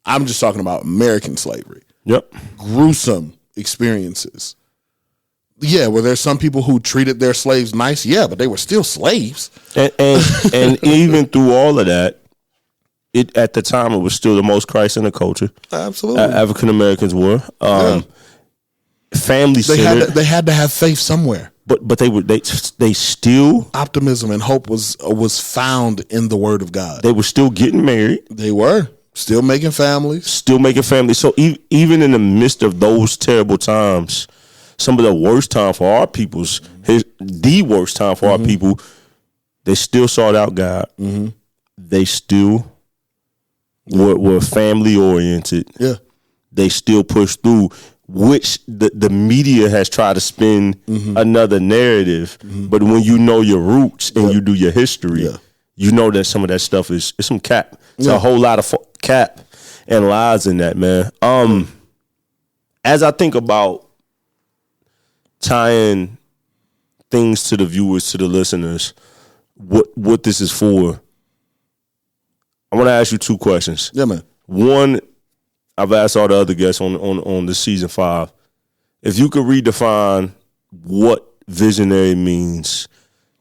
I'm just talking about American slavery. Yep. Gruesome experiences. Yeah, were there some people who treated their slaves nice? Yeah, but they were still slaves. And even through all of that, at the time it was still the most Christ in the culture. Absolutely, African Americans were family centered. They had to have faith somewhere. But they still optimism and hope was found in the Word of God. They were still getting married. They were still making families. So even in the midst of those terrible times, some of the worst time for our peoples, the worst time for our people, they still sought out God. Mm-hmm. They still were family oriented. Yeah. They still pushed through, which the media has tried to spin another narrative. Mm-hmm. But when you know your roots and you do your history, you know that some of that stuff is some cap. It's a whole lot of cap and lies in that, man. As I think about tying things to the viewers, to the listeners, what this is for, I want to ask you two questions. Yeah, man. One, I've asked all the other guests on this season 5. If you could redefine what visionary means,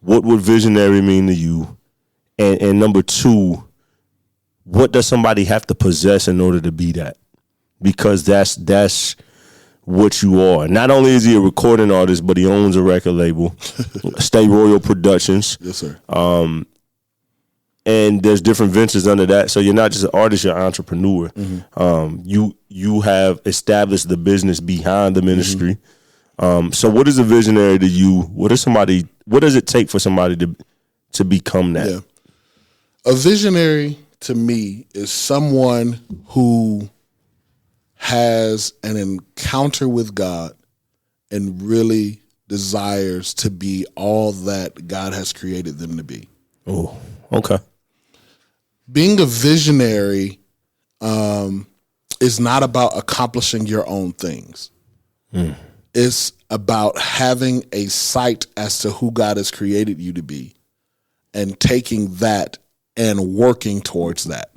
what would visionary mean to you? And number 2, what does somebody have to possess in order to be that? Because that's what you are. Not only is he a recording artist, but he owns a record label, Stay Royal Productions. Yes, sir. And there's different ventures under that. So you're not just an artist, you're an entrepreneur. Mm-hmm. You have established the business behind the ministry. Mm-hmm. So what is a visionary to you? What does it take for somebody to become that? Yeah. A visionary to me is someone who has an encounter with God and really desires to be all that God has created them to be. Oh, okay. Being a visionary is not about accomplishing your own things. It's about having a sight as to who God has created you to be and taking that and working towards that.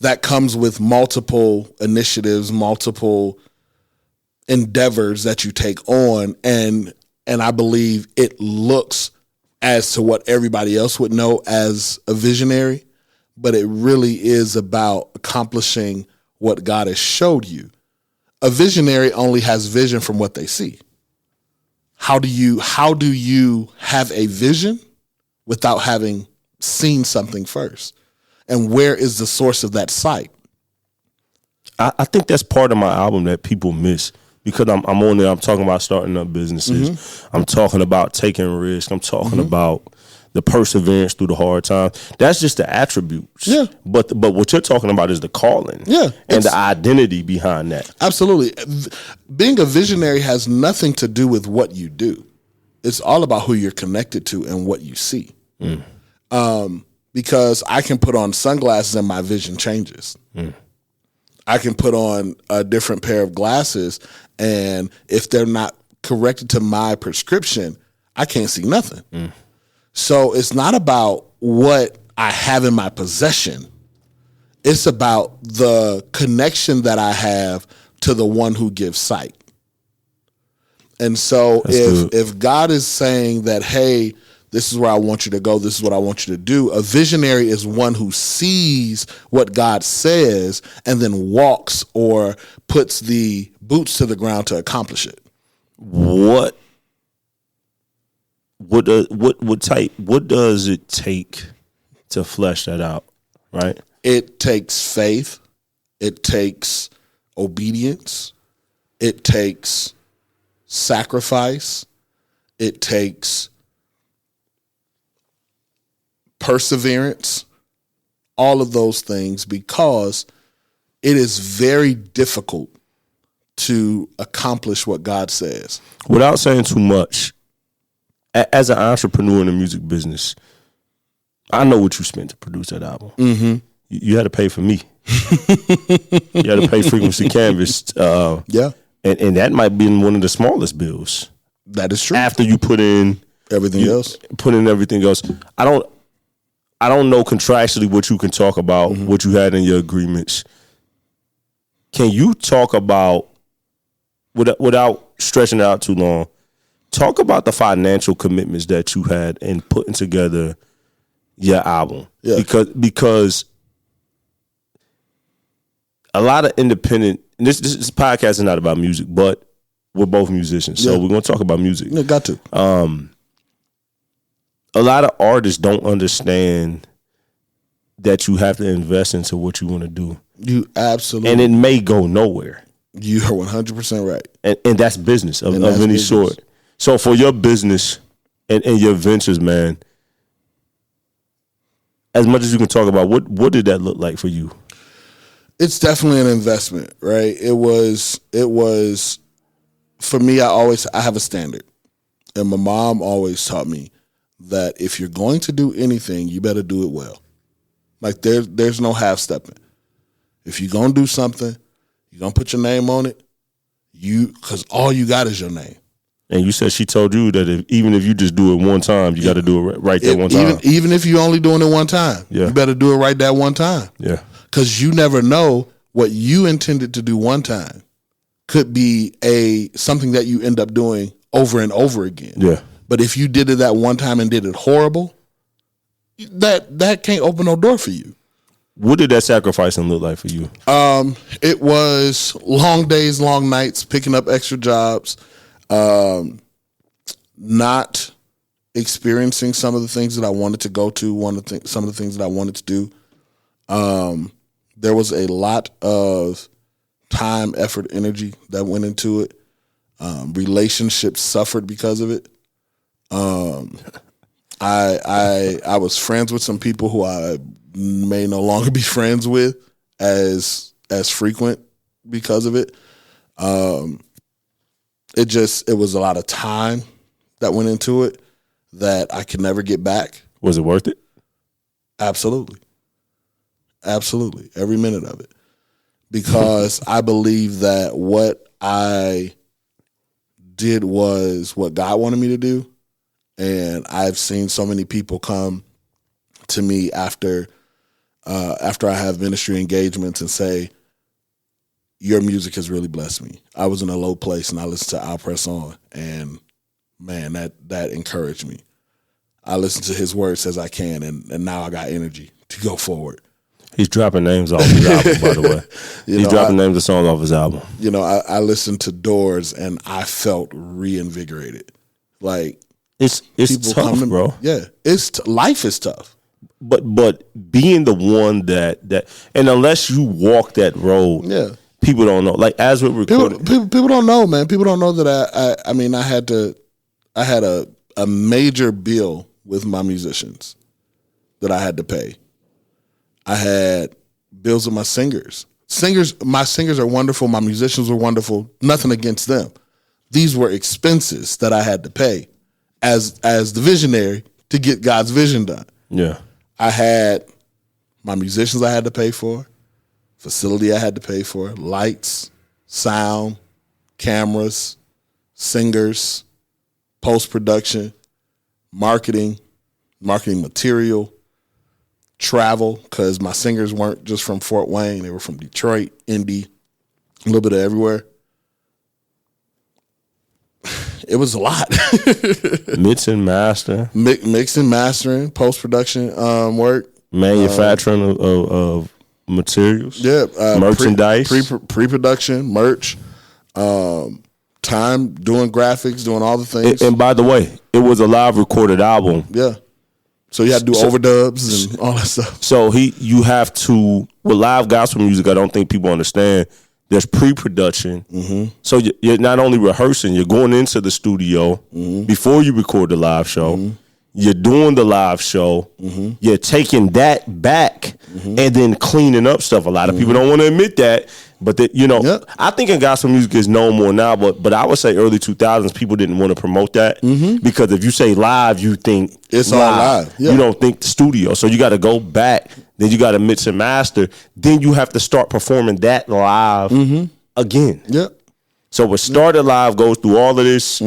That comes with multiple initiatives, multiple endeavors that you take on, and I believe it looks as to what everybody else would know as a visionary, but it really is about accomplishing what God has showed you. A visionary only has vision from what they see. How do you have a vision without having seen something first? And where is the source of that sight? I think that's part of my album that people miss, because I'm on there. I'm talking about starting up businesses. I'm talking about taking risks. I'm talking about the perseverance through the hard times. That's just the attributes. Yeah. But what you're talking about is the calling. Yeah. And the identity behind that. Absolutely. Being a visionary has nothing to do with what you do. It's all about who you're connected to and what you see. Because I can put on sunglasses and my vision changes. I can put on a different pair of glasses, and if they're not corrected to my prescription, I can't see nothing. So it's not about what I have in my possession. It's about the connection that I have to the one who gives sight. And so if God is saying that, hey, this is where I want you to go, this is what I want you to do, a visionary is one who sees what God says and then walks or puts the boots to the ground to accomplish it. What does it take to flesh that out, right? It takes faith. It takes obedience. It takes sacrifice. It takes perseverance, all of those things, because it is very difficult to accomplish what God says. Without saying too much, as an entrepreneur in the music business, I know what you spent to produce that album. You had to pay for me. You had to pay Frequency Canvas. And that might be one of the smallest bills. That is true. After you put in everything else. I don't know contractually what you can talk about, what you had in your agreements. Can you talk about, without stretching it out too long, talk about the financial commitments that you had in putting together your album? Yeah. Because a lot of independent, this podcast is not about music, but we're both musicians, so we're going to talk about music. Yeah, got to. A lot of artists don't understand that you have to invest into what you want to do. You absolutely. And it may go nowhere. You are 100% right. And that's business of any sort. So for your business and your ventures, man, as much as you can talk about, what did that look like for you? It's definitely an investment, right? It was for me, I have a standard. And my mom always taught me that if you're going to do anything, you better do it well. Like there's no half-stepping. If you're going to do something, you're going to put your name on it, because all you got is your name. And you said she told you that even if you just do it one time, you got to do it right that one time. Even if you're only doing it one time, you better do it right that one time. Yeah. Because you never know what you intended to do one time could be something that you end up doing over and over again. Yeah. But if you did it that one time and did it horrible, that can't open no door for you. What did that sacrificing look like for you? It was long days, long nights, picking up extra jobs, not experiencing some of the things that I wanted to go to, some of the things that I wanted to do. There was a lot of time, effort, energy that went into it. Relationships suffered because of it. I was friends with some people who I may no longer be friends with as frequent because of it. It was a lot of time that went into it that I could never get back. Was it worth it? Absolutely. Absolutely. Every minute of it. Because I believe that what I did was what God wanted me to do. And I've seen so many people come to me after I have ministry engagements and say, your music has really blessed me. I was in a low place and I listened to I'll Press On, and man, that encouraged me. I listened to his word says I can, and now I got energy to go forward. He's dropping names off his album, by the way. He's dropping names of songs off his album. I listened to Doors and I felt reinvigorated. Like, it's tough, bro. Yeah, life is tough. But being the one that and unless you walk that road, people don't know. Like as we're recording, people don't know, man. People don't know that I had a major bill with my musicians that I had to pay. I had bills with my singers. My singers are wonderful. My musicians were wonderful. Nothing against them. These were expenses that I had to pay as the visionary to get God's vision done. Yeah. I had my musicians I had to pay for, facility I had to pay for, lights, sound, cameras, singers, post-production, marketing material, travel, because my singers weren't just from Fort Wayne. They were from Detroit, Indy, a little bit of everywhere. It was a lot. Mix and master. Mix and mastering, post-production work. Manufacturing of materials. Yeah. Merchandise. Pre-production, merch, time doing graphics, doing all the things. And by the way, it was a live recorded album. Yeah. So you had to do overdubs and all that stuff. So you have to, with live gospel music, I don't think people understand, there's pre-production. Mm-hmm. So you're not only rehearsing, you're going into the studio before you record the live show. Mm-hmm. You're doing the live show. Mm-hmm. You're taking that back and then cleaning up stuff. A lot of people don't want to admit that. But I think in gospel music is known more now, but I would say early 2000s, people didn't want to promote that because if you say live, you think it's all live. Yeah. You don't think the studio. So you got to go back, then you got to mix and master, then you have to start performing that live again. Yeah. So it started live, goes through all of this,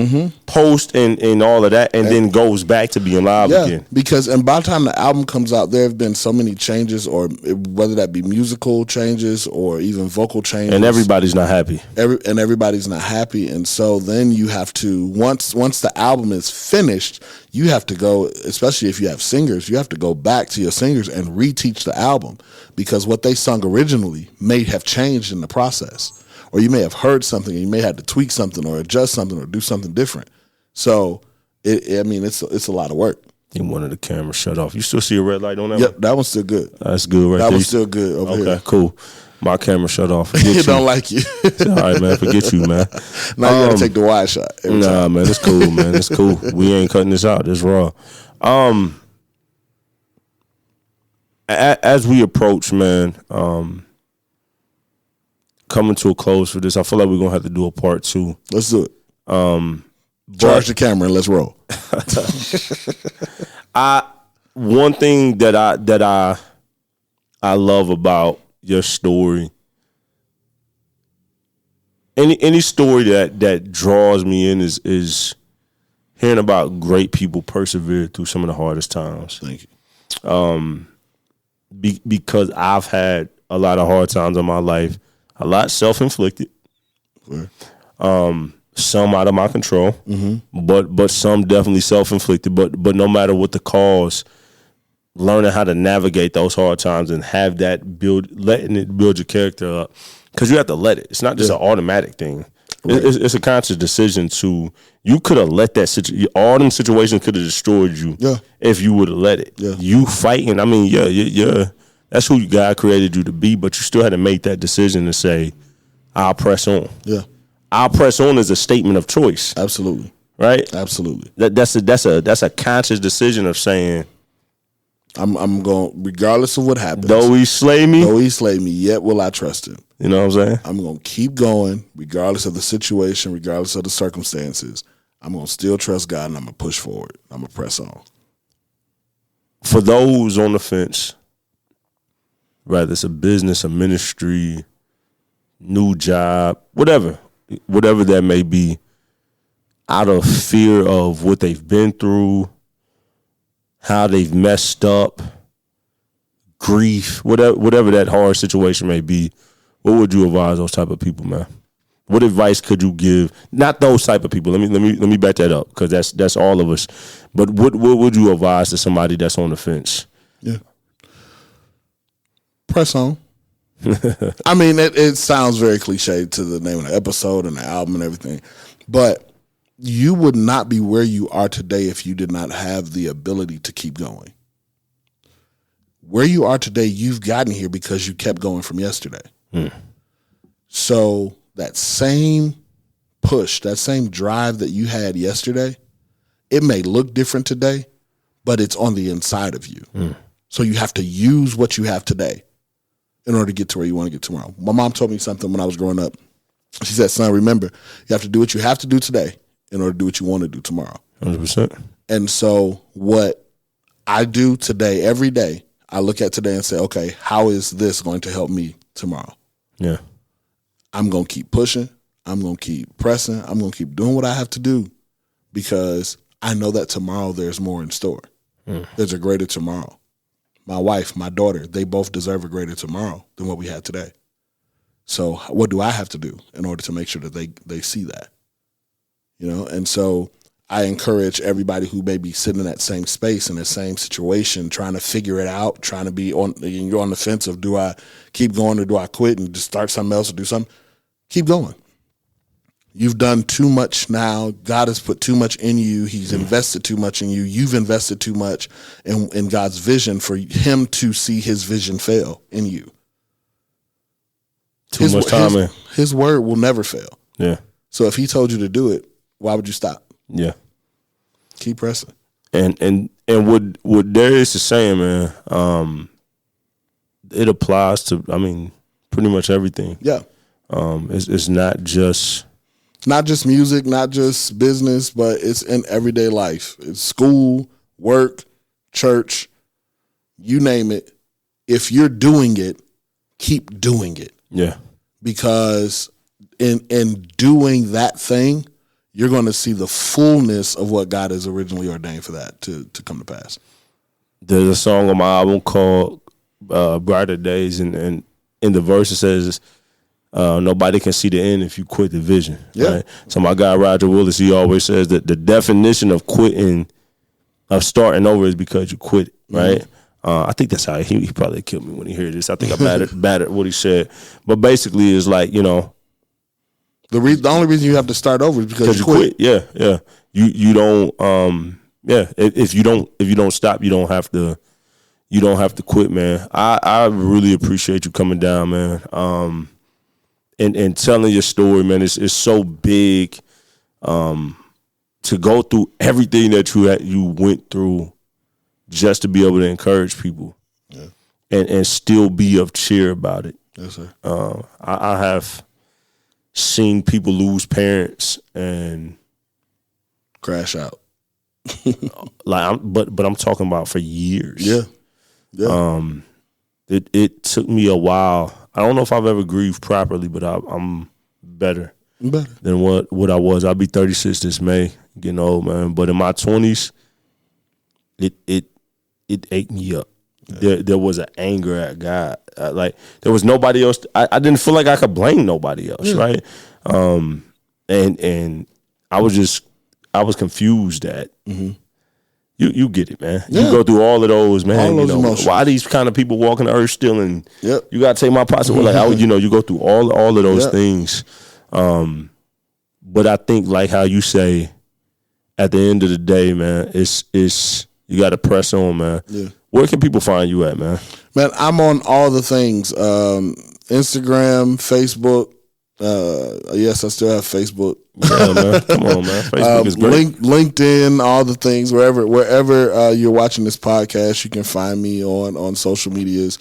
post and all of that, and then goes back to being live again. Because by the time the album comes out, there have been so many changes, or whether that be musical changes or even vocal changes. And everybody's not happy. Everybody's not happy. And so then you have to, once the album is finished, you have to go, especially if you have singers, you have to go back to your singers and reteach the album, because what they sung originally may have changed in the process. Or you may have heard something and you may have to tweak something or adjust something or do something different. So, it's a lot of work. I think one of the cameras shut off. You still see a red light on that? Yep, that one's still good. That's good right there. That one's still good over here. Okay, cool. My camera shut off. It don't like you. All right, man. Forget you, man. Now you got to take the wide shot. Nah, man. It's cool, man. It's cool. We ain't cutting this out. It's raw. As we approach, man, coming to a close for this, I feel like we're gonna have to do a part 2. Let's do it. Charge the camera and let's roll. One thing that I love about your story, any story that draws me in is hearing about great people persevere through some of the hardest times. Thank you. Because I've had a lot of hard times in my life. A lot self-inflicted, some out of my control, but some definitely self-inflicted. But no matter what the cause, learning how to navigate those hard times and have that letting it build your character up, because you have to let it. It's not just an automatic thing. Right. It's a conscious decision to. You could have let that all them situations could have destroyed you if you would have let it. Yeah. You fighting. I mean, yeah. That's who God created you to be, but you still had to make that decision to say, I'll press on. Yeah. I'll press on is a statement of choice. Absolutely. Right? Absolutely. That's a conscious decision of saying, I'm going, regardless of what happens. Though he slay me, yet will I trust him. You know what I'm saying? I'm going to keep going, regardless of the situation, regardless of the circumstances. I'm going to still trust God, and I'm going to push forward. I'm going to press on. For those on the fence, whether it's a business, a ministry, new job, whatever that may be, out of fear of what they've been through, how they've messed up, grief, whatever that hard situation may be, what would you advise those type of people, man? What advice could you give? Not those type of people. Let me back that up, because that's all of us. But what would you advise to somebody that's on the fence? Yeah. Press on. I mean, it sounds very cliche to the name of the episode and the album and everything, but you would not be where you are today if you did not have the ability to keep going. Where you are today, you've gotten here because you kept going from yesterday. So that same push, that same drive that you had yesterday, it may look different today, but it's on the inside of you. So you have to use what you have today in order to get to where you want to get tomorrow. My mom told me something when I was growing up. She said, son, remember, you have to do what you have to do today in order to do what you want to do tomorrow. 100%. And so what I do today, every day, I look at today and say, okay, how is this going to help me tomorrow? Yeah. I'm going to keep pushing. I'm going to keep pressing. I'm going to keep doing what I have to do because I know that tomorrow there's more in store. There's a greater tomorrow. My wife, my daughter, they both deserve a greater tomorrow than what we had today. So what do I have to do in order to make sure that they see that? You know, and so I encourage everybody who may be sitting in that same space, in the same situation, trying to figure it out, trying to be you're on the fence of, do I keep going or do I quit and just start something else or do something? Keep going. You've done too much now. God has put too much in you. He's invested too much in you. You've invested too much in God's vision for him to see his vision fail in you. Too much time in. His word will never fail. Yeah. So if he told you to do it, why would you stop? Yeah. Keep pressing. And what Darius is saying, man, it applies to, I mean, pretty much everything. Yeah. It's not just music, not just business, but it's in everyday life. It's school, work, church, you name it. If you're doing it, keep doing it. Yeah. Because in doing that thing, you're going to see the fullness of what God has originally ordained for that to come to pass. There's a song on my album called Brighter Days, and in the verse it says, nobody can see the end if you quit the vision. Yeah. Right? So my guy Roger Willis, he always says that the definition of quitting, of starting over, is because you quit. Right. I think that's how he probably killed me when he heard this. I think I battered what he said, but basically it's like, you know, the only reason you have to start over is because you quit. Yeah. You don't. If you don't stop, you don't have to quit, man. I really appreciate you coming down, man. And telling your story, man. It's so big. To go through everything that you went through, just to be able to encourage people, and still be of cheer about it. Yes, sir. I have seen people lose parents and crash out. But I'm talking about for years. Yeah. It took me a while. I don't know if I've ever grieved properly, but I'm better than what I was. I'll be 36 this May, getting old, man. But in my 20s, it ate me up. Yeah. There was an anger at God. Like there was nobody else. I didn't feel like I could blame nobody else, right? And I was confused at. You get it, man. Yeah. You go through all of those, man. All those emotions. Why these kind of people walking the earth still, and Yep. you gotta take my pots away. Like you go through all of those things. But I think, like how you say, at the end of the day, man, it's you gotta press on, man. Yeah. Where can people find you at, man? Man, I'm on all the things. Instagram, Facebook. Yes, I still have Facebook. Yeah, man. Come on, man. Facebook is great. LinkedIn, all the things. Wherever you're watching this podcast, you can find me on social medias.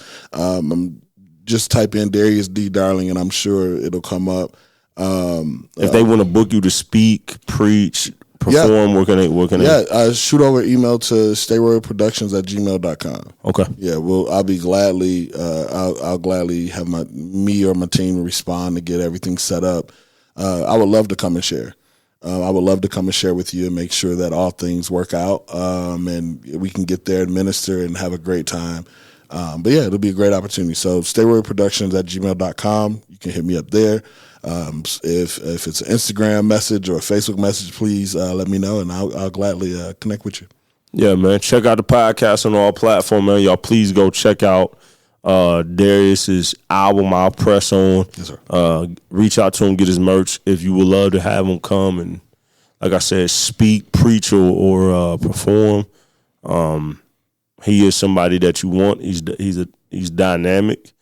Just type in Darius D, darling, and I'm sure it'll come up. If they want to book you to speak, preach, perform, where can they? Shoot over email to stayroyalproductions@gmail.com. Okay. Yeah, well, I'll be gladly. I'll gladly have me or my team respond to get everything set up. I would love to come and share. I would love to come and share with you and make sure that all things work out, and we can get there and minister and have a great time. But yeah, it'll be a great opportunity. So stayroyalproductions@gmail.com. You can hit me up there. If it's an Instagram message or a Facebook message, please let me know, and I'll gladly connect with you. Yeah, man. Check out the podcast on all platforms, man. Y'all please go check out Darius's album, I'll Press On. Yes, sir. Reach out to him, get his merch. If you would love to have him come and, like I said, speak, preach, or perform. He is somebody that you want. He's dynamic.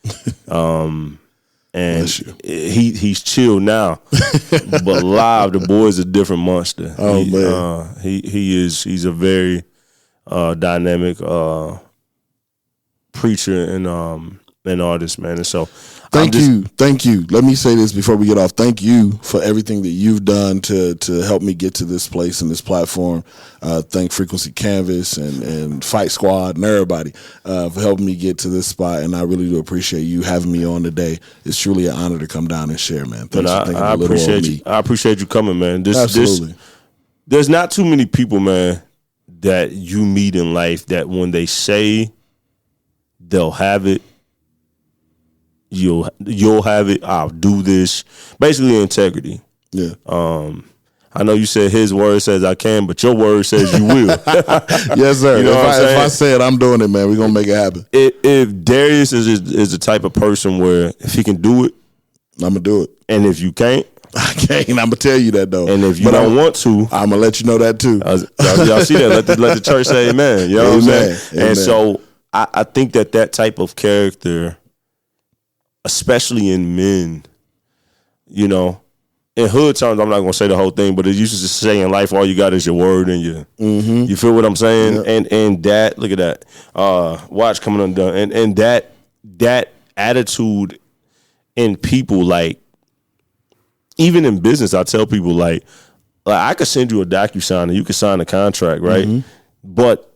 And he's chill now, but live, the boy's a different monster. Oh man, he's a very dynamic preacher and artist, man. And so Thank you. Let me say this before we get off. Thank you for everything that you've done to help me get to this place and this platform. Thank Frequency Canvas and Fight Squad and everybody for helping me get to this spot. And I really do appreciate you having me on today. It's truly an honor to come down and share, man. Thanks for thinking a little on me. I appreciate you coming, man. Absolutely. There's not too many people, man, that you meet in life that when they say they'll have it, you'll have it. I'll do this. Basically, integrity. Yeah. I know you said his word says I can, but your word says you will. Yes, sir. You know if I say it, I'm doing it, man. We're gonna make it happen. If Darius is the type of person where if he can do it, I'm gonna do it. And if you can't, I can't. I'm gonna tell you that though. And if you don't want to, I'm gonna let you know that too. Y'all see that? Let the church say amen. You know what I'm saying? Amen. And so I think that type of character, especially in men, you know, in hood terms, I'm not gonna say the whole thing, but it used to say in life, all you got is your word and your. Mm-hmm. You feel what I'm saying? Yep. And that, look at that, watch coming undone, and that attitude in people, like even in business, I tell people like I could send you a DocuSign and you can sign a contract, right? Mm-hmm. But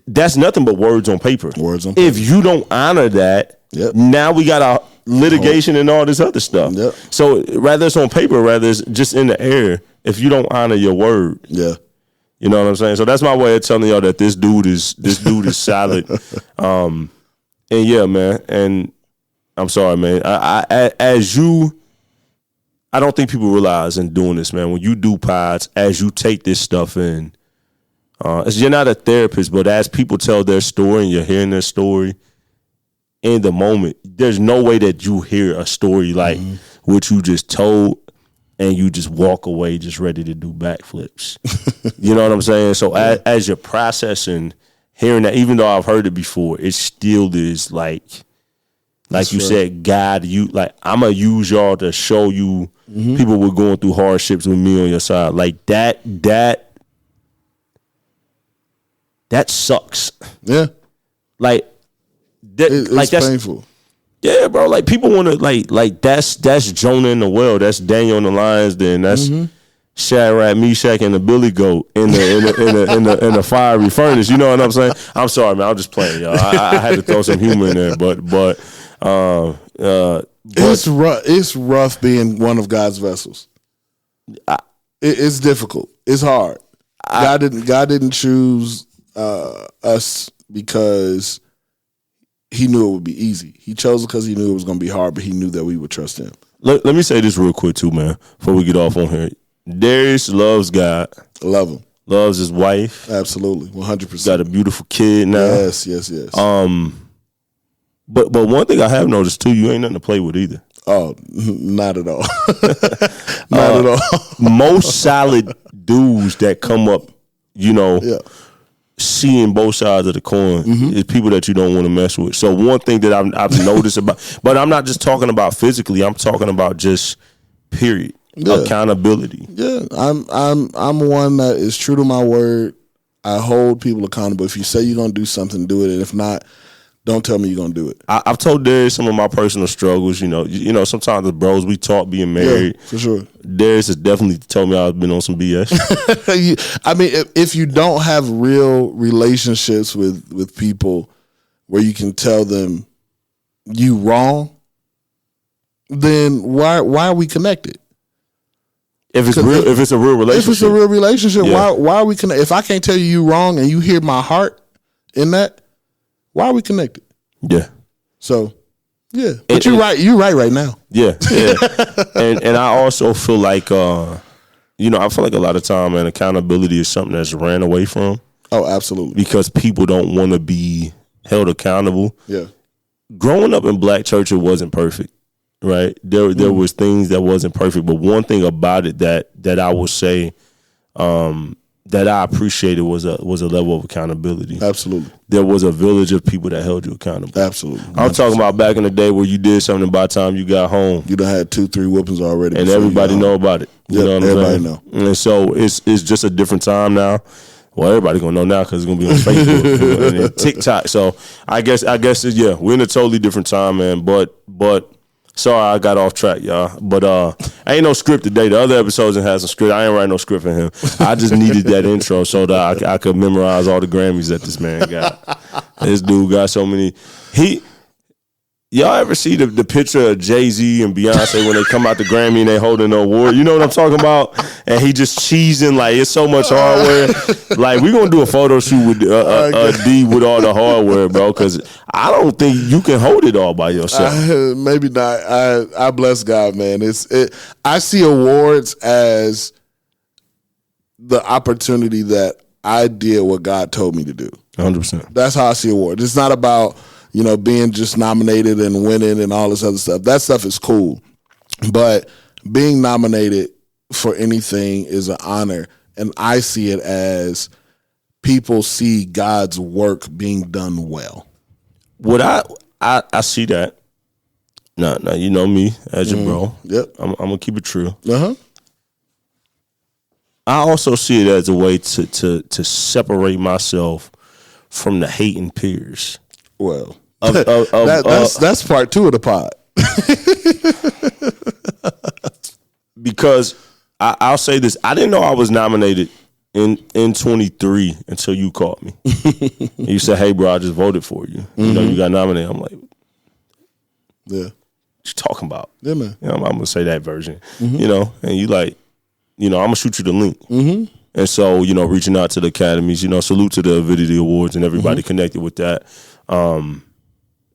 that's nothing but words on paper. Words on paper. If you don't honor that, now we got our litigation and all this other stuff. Yep. So rather it's on paper, rather it's just in the air. If you don't honor your word, you know what I'm saying. So that's my way of telling y'all that this dude is solid. And yeah, man. And I'm sorry, man. I don't think people realize in doing this, man. When you do pods, as you take this stuff in, you're not a therapist, but as people tell their story and you're hearing their story in the moment, there's no way that you hear a story like what you just told and you just walk away just ready to do backflips. You know what I'm saying? So as you're processing, hearing that, even though I've heard it before, it still is like you said, God, I'm going to use y'all to show you people were going through hardships with me on your side. Like that sucks. Yeah. Like that's painful. Yeah, bro. Like people want to like that's Jonah in the well. That's Daniel in the lion's den. That's Shadrach, Meshach, and the Billy Goat in the fiery furnace. You know what I'm saying? I'm sorry, man. I'm just playing, y'all. I had to throw some humor in there, but it's rough being one of God's vessels. It's difficult. It's hard. God didn't choose us because he knew it would be easy. He chose it because he knew it was going to be hard, but he knew that we would trust him. Let me say this real quick too, man, before we get off on here. Darius loves God. Love him. Loves his wife. Absolutely, 100%. Got a beautiful kid now. Yes. But one thing I have noticed too, you ain't nothing to play with either. Oh, not at all. Not at all. Most solid dudes that come up, you know, seeing both sides of the coin is people that you don't want to mess with. So one thing that I've noticed about, but I'm not just talking about physically, I'm talking about just period. Accountability. Yeah, I'm one that is true to my word. I hold people accountable. If you say you're gonna do something, do it. And if not, don't tell me you're gonna do it. I've told Darius some of my personal struggles. You know, sometimes the bros we talk being married. Yeah, for sure. Darius has definitely told me I've been on some BS. I mean, if you don't have real relationships with people where you can tell them you wrong, then why are we connected? If it's a real relationship. If it's a real relationship, why are we connected? If I can't tell you wrong and you hear my heart in that, why are we connected? Yeah. So, yeah. But you're right. You're right now. Yeah. and I also feel like, I feel like a lot of time, man, accountability is something that's ran away from. Oh, absolutely. Because people don't want to be held accountable. Yeah. Growing up in black church, it wasn't perfect. Right. There was things that wasn't perfect, but one thing about it that I would say that I appreciated was a level of accountability. Absolutely. There was a village of people that held you accountable. Absolutely. 100%. I'm talking about back in the day where you did something by the time you got home. You done had 2-3 whoopings already. And everybody know about it. You know what I'm everybody saying? Know. And so it's just a different time now Well, everybody gonna know now because it's gonna be on Facebook and TikTok. So I guess we're in a totally different time, man. But sorry I got off track, y'all. But ain't no script today. The other episodes didn't have some script. I ain't write no script for him. I just needed that intro so that I could memorize all the Grammys that this man got. This dude got so many. Y'all ever see the picture of Jay-Z and Beyonce when they come out the Grammy and they holding the award? You know what I'm talking about? And he just cheesing like it's so much hardware. Like we gonna do a photo shoot with D with all the hardware, bro. Because I don't think you can hold it all by yourself. Maybe not. I bless God, man. I see awards as the opportunity that I did what God told me to do. 100%. That's how I see awards. It's not about being just nominated and winning and all this other stuff. That stuff is cool. But being nominated for anything is an honor. And I see it as people see God's work being done well. What I see that. No, you know me as your bro. Yep. I'm gonna keep it true. Uh-huh. I also see it as a way to separate myself from the hating peers. Well, that's part 2 of the pod. Because I'll say this. I didn't know I was nominated in 23 until you called me. You said, hey, bro, I just voted for you. Mm-hmm. You got nominated. I'm like, yeah. what you talking about? Yeah, man. I'm going to say that version. Mm-hmm. And you like, I'm going to shoot you the link. Mm-hmm. And so, reaching out to the academies, salute to the Avidity Awards and everybody connected with that.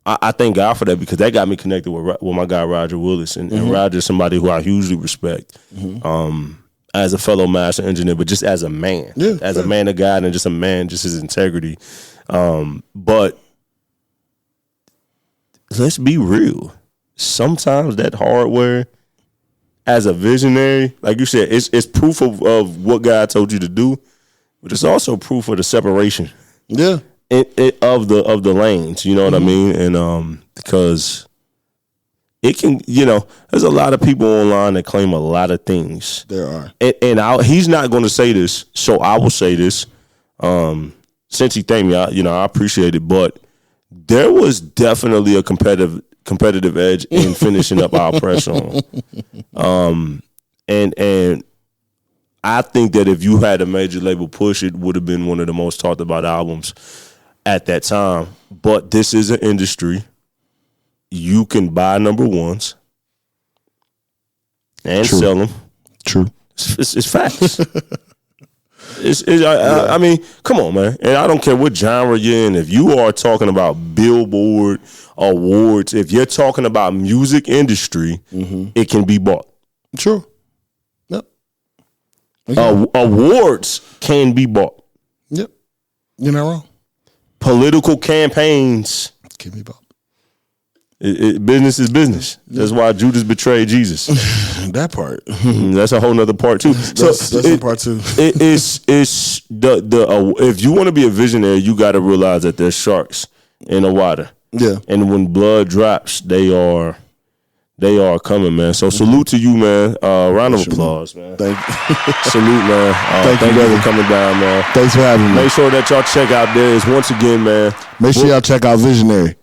I thank God for that because that got me connected with my guy Roger Willis, and Roger's somebody who I hugely respect as a fellow master engineer, but just as a man, a man of God, and just a man, just his integrity. But let's be real. Sometimes that hardware, as a visionary, like you said, it's proof of what God told you to do, but it's also proof of the separation. Yeah. Of the lanes, you know what I mean? And because it can, there's a lot of people online that claim a lot of things. There are. And he's not going to say this, so I will say this. Since he thanked me, I appreciate it, but there was definitely a competitive edge in finishing up our press on. And I think that if you had a major label push, it would have been one of the most talked about albums at that time. But this is an industry. You can buy number ones and sell them. True. It's facts. I mean, come on, man. And I don't care what genre you're in. If you are talking about Billboard awards, if you're talking about music industry, it can be bought. True. Yep. Okay. Awards can be bought. Yep. You're not wrong. Political campaigns can be bought. Business is business. That's why Judas betrayed Jesus. That part. That's a whole nother part too. That's part 2. It's the if you want to be a visionary, you got to realize that there's sharks in the water. Yeah. And when blood drops, they are coming, man. So salute to you, man. Round of applause, man. Thank you. Salute, man. Thank you for coming down, man. Thanks for having me. Make sure that y'all check out Darius once again, man. Make sure y'all check out Visionary.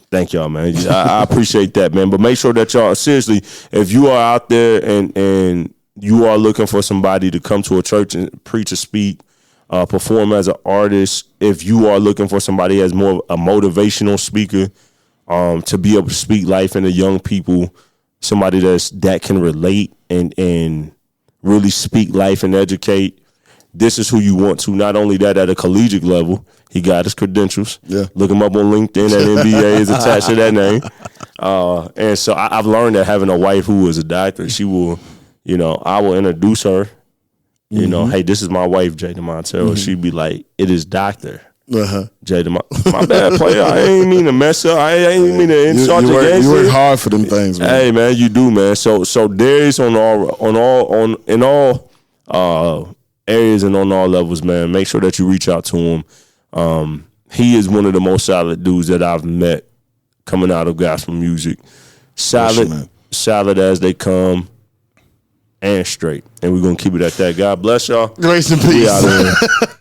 Thank y'all, man. I appreciate that, man. But make sure that y'all, seriously, if you are out there and you are looking for somebody to come to a church and preach or speak, perform as an artist, if you are looking for somebody as more of a motivational speaker, to be able to speak life into young people, somebody that can relate and really speak life and educate, this is who you want to. Not only that, at a collegiate level, he got his credentials. Yeah. Look him up on LinkedIn. That MBA is attached to that name. And so I've learned that having a wife who is a doctor, she will, I will introduce her. Hey, this is my wife, Jada Monteiro. She'd be like, it is Dr. Jada, my bad player. I ain't mean to mess up. I ain't mean to insult your game. You work hard for them things, man. Hey, man, you do, man. So Darius in all areas and on all levels, man. Make sure that you reach out to him. He is one of the most solid dudes that I've met coming out of gospel music. Solid as they come, and straight. And we're gonna keep it at that. God bless y'all. Grace and peace.